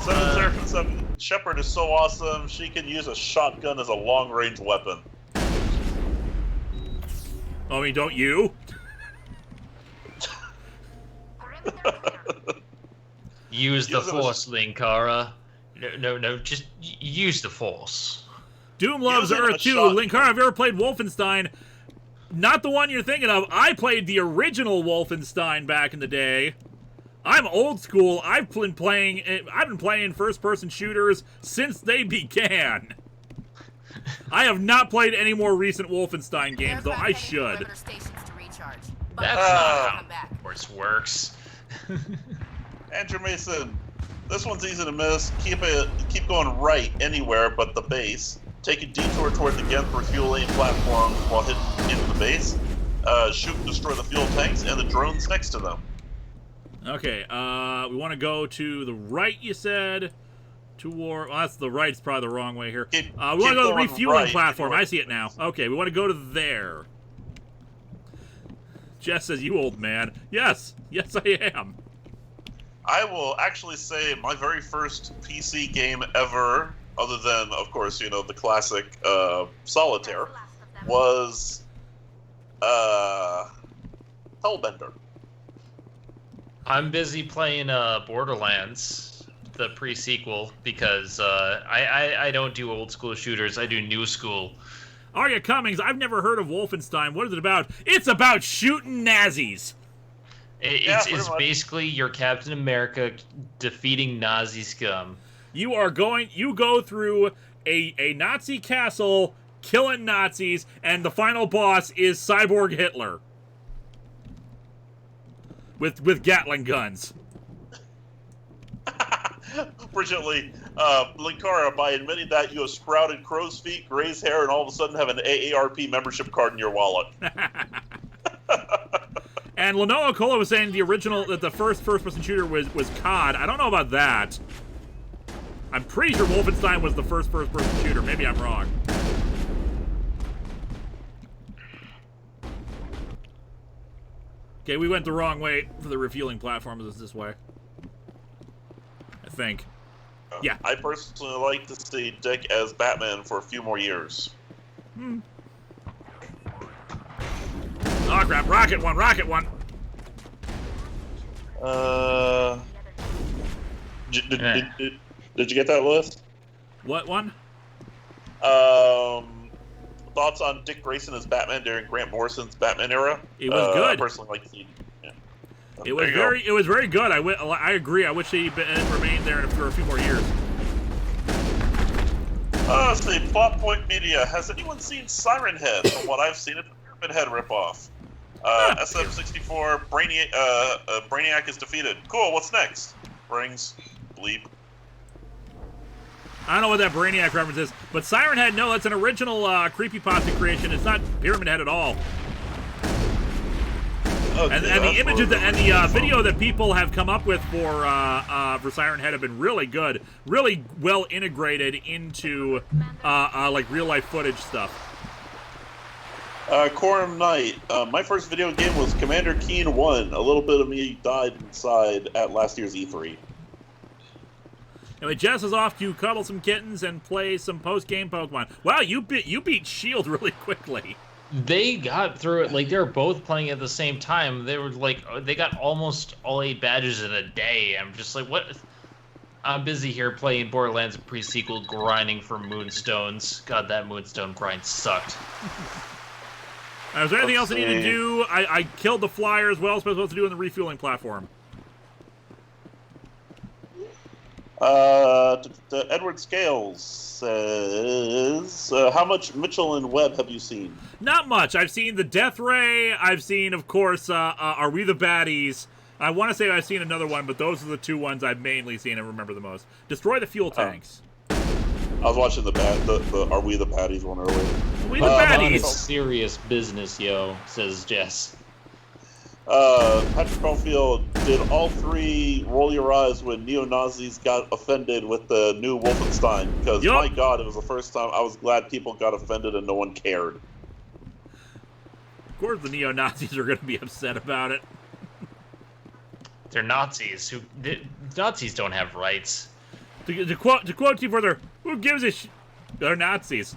707 Shepard is so awesome, she can use a shotgun as a long-range weapon. I mean, don't you? Use the Use it as- Force, Linkara. No, just use the Force. Doom loves Using a Earth 2. shotgun. Linkara, have you ever played Wolfenstein? Not the one you're thinking of. I played the original Wolfenstein back in the day. I'm old school. I've been playing first-person shooters since they began. I have not played any more recent Wolfenstein games, though I should. That's not how Force works. Andrew Mason, this one's easy to miss. Keep going right anywhere but the base. Take a detour toward the Genth refueling platform while hitting into the base. Shoot and destroy the fuel tanks and the drones next to them. Okay, we want to go to the right, you said. Well, that's the right's probably the wrong way here. We want to go to the refueling platform. I see it now. Okay, we want to go to there. Jess says, you old man. Yes, I am. I will actually say my very first PC game ever, other than, of course, you know, the classic Solitaire, was Hellbender. I'm busy playing Borderlands, the pre-sequel, because I don't do old school shooters. I do new school. Arya Cummings, I've never heard of Wolfenstein. What is it about? It's about shooting Nazis. It's basically your Captain America defeating Nazi scum. You go through a Nazi castle, killing Nazis, and the final boss is Cyborg Hitler. With Gatling guns. Fortunately, Linkara, by admitting that you have sprouted crow's feet, grazed hair, and all of a sudden have an AARP membership card in your wallet. And Lenoa Cola was saying that the first-person shooter was COD. I don't know about that. I'm pretty sure Wolfenstein was the first-person shooter. Maybe I'm wrong. Okay, we went the wrong way for the refueling platform. Is this way? I think. Yeah. I personally like to see Dick as Batman for a few more years. Oh crap! Rocket one! Did you get that list? What one? Thoughts on Dick Grayson as Batman during Grant Morrison's Batman era? It was good. I personally like to see. Yeah. It was very good. I agree. I wish he remained there for a few more years. Let's see. Plot Point Media. Has anyone seen Siren Head? From what I've seen, it's a Pyramid Head ripoff. SM64. Brainiac is defeated. Cool. What's next? Rings. Bleep. I don't know what that Brainiac reference is, but Siren Head, no, that's an original creepypasta creation. It's not Pyramid Head at all. Okay, and the images and the video that people have come up with for Siren Head have been really good, really well integrated into like real life footage stuff. Corum Knight. My first video game was Commander Keen 1. A little bit of me died inside at last year's E3. Anyway, Jess is off to cuddle some kittens and play some post-game Pokemon. Wow, you beat Shield really quickly. They got through it, like, they were both playing at the same time. They were, like, they got almost all 8 badges in a day. I'm just like, what? I'm busy here playing Borderlands pre-sequel, grinding for Moonstones. God, that Moonstone grind sucked. Is there anything else I need to do? I killed the flyers. What else am I supposed to do on the refueling platform? Edward Scales says, how much Mitchell and Webb have you seen? Not much. I've seen the Death Ray. I've seen, of course, Are We the Baddies? I want to say I've seen another one, but those are the two ones I've mainly seen and remember the most. Destroy the fuel tanks. I was watching the Are We the Baddies one earlier. Are We the Baddies? It's serious business, yo, says Jess. Patrick Caulfield, did all three roll your eyes when neo-Nazis got offended with the new Wolfenstein? Because, my God, it was the first time I was glad people got offended and no one cared. Of course the neo-Nazis are going to be upset about it. They're Nazis. Nazis don't have rights. To quote you further, who gives a they're Nazis.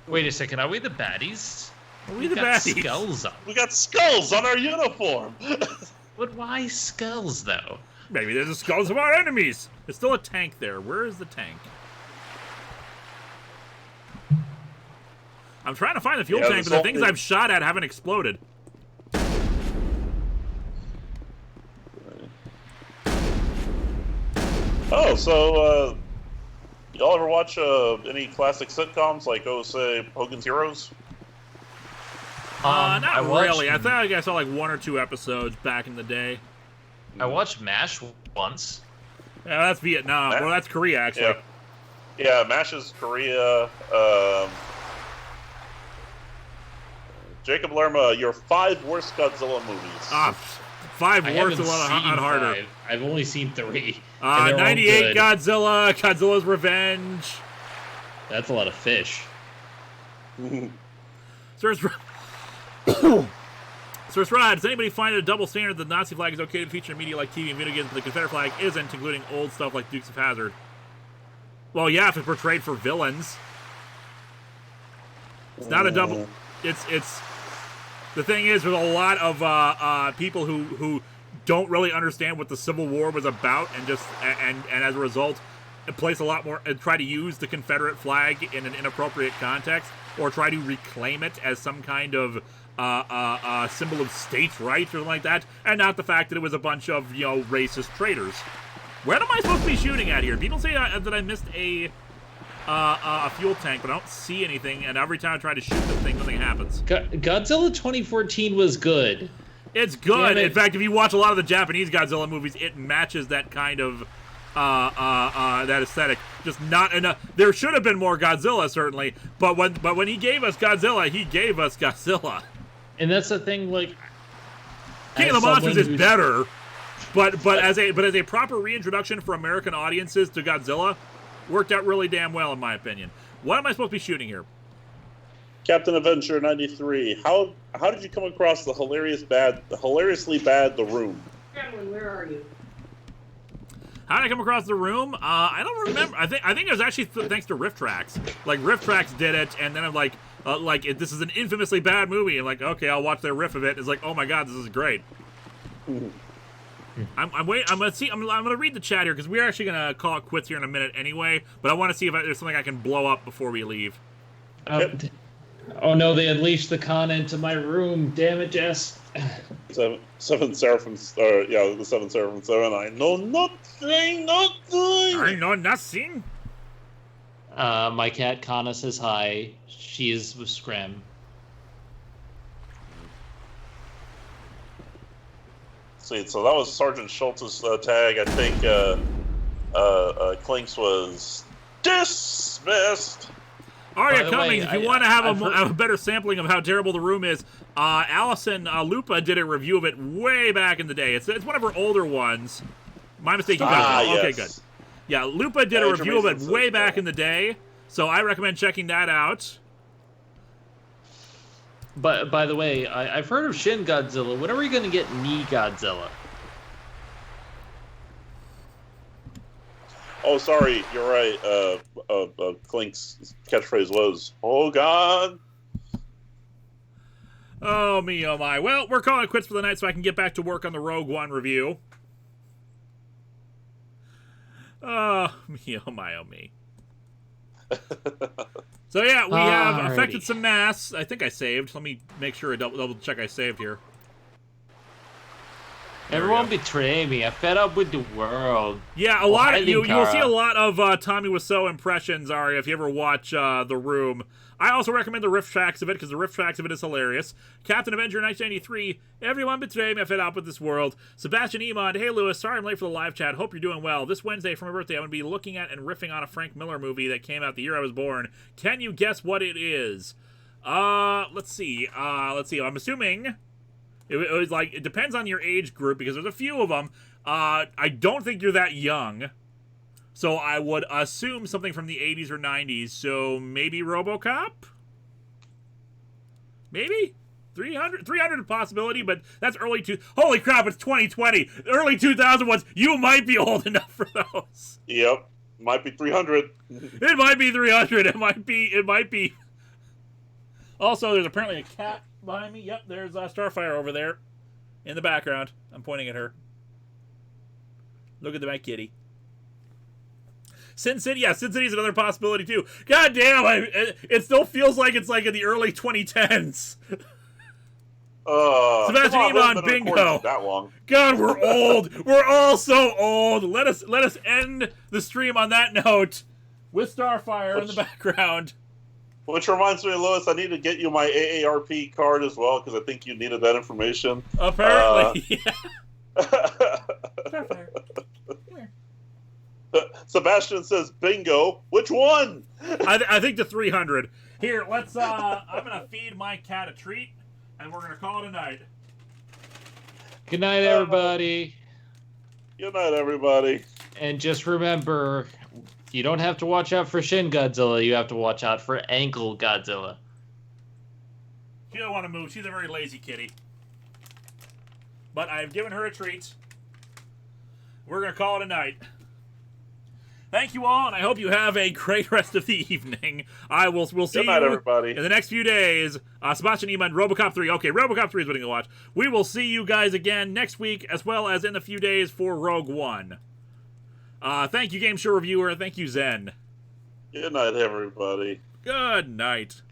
Wait a second, are we the baddies? We the got baddies. Skulls on. We got skulls on our uniform! But why skulls, though? Maybe they're the skulls of our enemies. There's still a tank there. Where is the tank? I'm trying to find the fuel tank, but the things I've shot at haven't exploded. Oh, so, y'all ever watch any classic sitcoms like, say, Hogan's Heroes? Not really. I thought I saw like 1 or 2 episodes back in the day. I watched MASH once. Yeah, that's Vietnam. Well, that's Korea, actually. Yeah, MASH is Korea. Jacob Lerma, your 5 worst Godzilla movies. 5 worst, a lot harder. I've only seen 3. 98 Godzilla, Godzilla's Revenge. That's a lot of fish. Source Rod, does anybody find it a double standard that the Nazi flag is okay to feature in media like TV and video games, but the Confederate flag isn't, including old stuff like Dukes of Hazzard? Well, yeah, if it's portrayed for villains. It's not a double. It's the thing is, there's a lot of people who don't really understand what the Civil War was about, and as a result, place a lot more and try to use the Confederate flag in an inappropriate context, or try to reclaim it as some kind of symbol of states' rights or something like that, and not the fact that it was a bunch of racist traitors. Where am I supposed to be shooting at here? People say that I missed a fuel tank, but I don't see anything, and every time I try to shoot this thing, nothing happens. Godzilla 2014 was good. It's good. In fact, if you watch a lot of the Japanese Godzilla movies, it matches that kind of that aesthetic. Just not enough. There should have been more Godzilla, certainly, but when he gave us Godzilla, he gave us Godzilla. And that's the thing, like, King of the Monsters is better, but as a proper reintroduction for American audiences to Godzilla, worked out really damn well in my opinion. What am I supposed to be shooting here? Captain Avenger 93. How did you come across the hilariously bad The Room? Edwin, where are you? How did I come across The Room? I don't remember. I think it was actually thanks to Riff Tracks. Like, Riff Tracks did it, and then I'm like, this is an infamously bad movie, and like, okay, I'll watch their riff of it. It's like, oh my god, this is great. I'm gonna read the chat here because we're actually gonna call it quits here in a minute anyway. But I want to see if there's something I can blow up before we leave. Oh no, they unleashed the Khan into my room. Damn it, Jess. Seven Seraphim, the Seven Seraphim 7. I know nothing. I know nothing. My cat Kana says hi. She is with Scram. Sweet. So that was Sergeant Schultz's tag. I think Clinks was dismissed. Aria Cummings, if you want to have a better sampling of how terrible The Room is, Allison Lupa did a review of it way back in the day. It's one of her older ones. My mistake. You got it. Okay, good. Yeah, Lupa did a review of it way back in the day, so I recommend checking that out. But by the way, I've heard of Shin Godzilla. When are we going to get Knee Godzilla? Oh, sorry, you're right. Clink's catchphrase was, "Oh God." Oh me, oh my. Well, we're calling it quits for the night so I can get back to work on the Rogue One review. Oh me, oh my, oh me. So yeah, we have affected some mass. I think I saved. Let me make sure double check I saved here. Everyone betray me. I'm fed up with the world. Yeah, lot of you'll see a lot of Tommy Wiseau impressions, Aria, if you ever watch The Room. I also recommend the riff tracks of it because the riff tracks of it is hilarious. Captain Avenger 1993. Everyone betray me. I'm fed up with this world. Sebastian Emond. Hey Lewis, sorry I'm late for the live chat. Hope you're doing well. This Wednesday for my birthday, I'm going to be looking at and riffing on a Frank Miller movie that came out the year I was born. Can you guess what it is? Let's see. I'm assuming It was like, it depends on your age group, because there's a few of them. I don't think you're that young. So I would assume something from the 80s or 90s. So maybe RoboCop? Maybe? 300 possibility, but that's early holy crap, it's 2020. Early 2000 ones, you might be old enough for those. Yep. Might be 300. It might be 300. It might be. Also, there's apparently a cat behind me. Yep, there's Starfire over there in the background. I'm pointing at her. Look at my kitty. Sin City, yeah, Sin City's another possibility too. God damn, it still feels like it's like in the early 2010s. Sebastian Iman, bingo. That long. God, we're old. We're all so old. Let us end the stream on that note with Starfire in the background. Which reminds me, Lewis, I need to get you my AARP card as well, because I think you needed that information. Apparently, yeah. Starfire. Sebastian says, bingo. Which one? I think the 300. Here, let's, I'm going to feed my cat a treat, and we're going to call it a night. Good night, everybody. Good night, everybody. And just remember, you don't have to watch out for Shin Godzilla. You have to watch out for Ankle Godzilla. She don't want to move. She's a very lazy kitty. But I've given her a treat. We're going to call it a night. Thank you all, and I hope you have a great rest of the evening. We'll see you everybody. in the next few days. Sebastian Iman, RoboCop 3. Okay, RoboCop 3 is what I'm going to watch. We will see you guys again next week, as well as in a few days for Rogue One. Thank you, Game Show Reviewer. Thank you, Zen. Good night, everybody. Good night.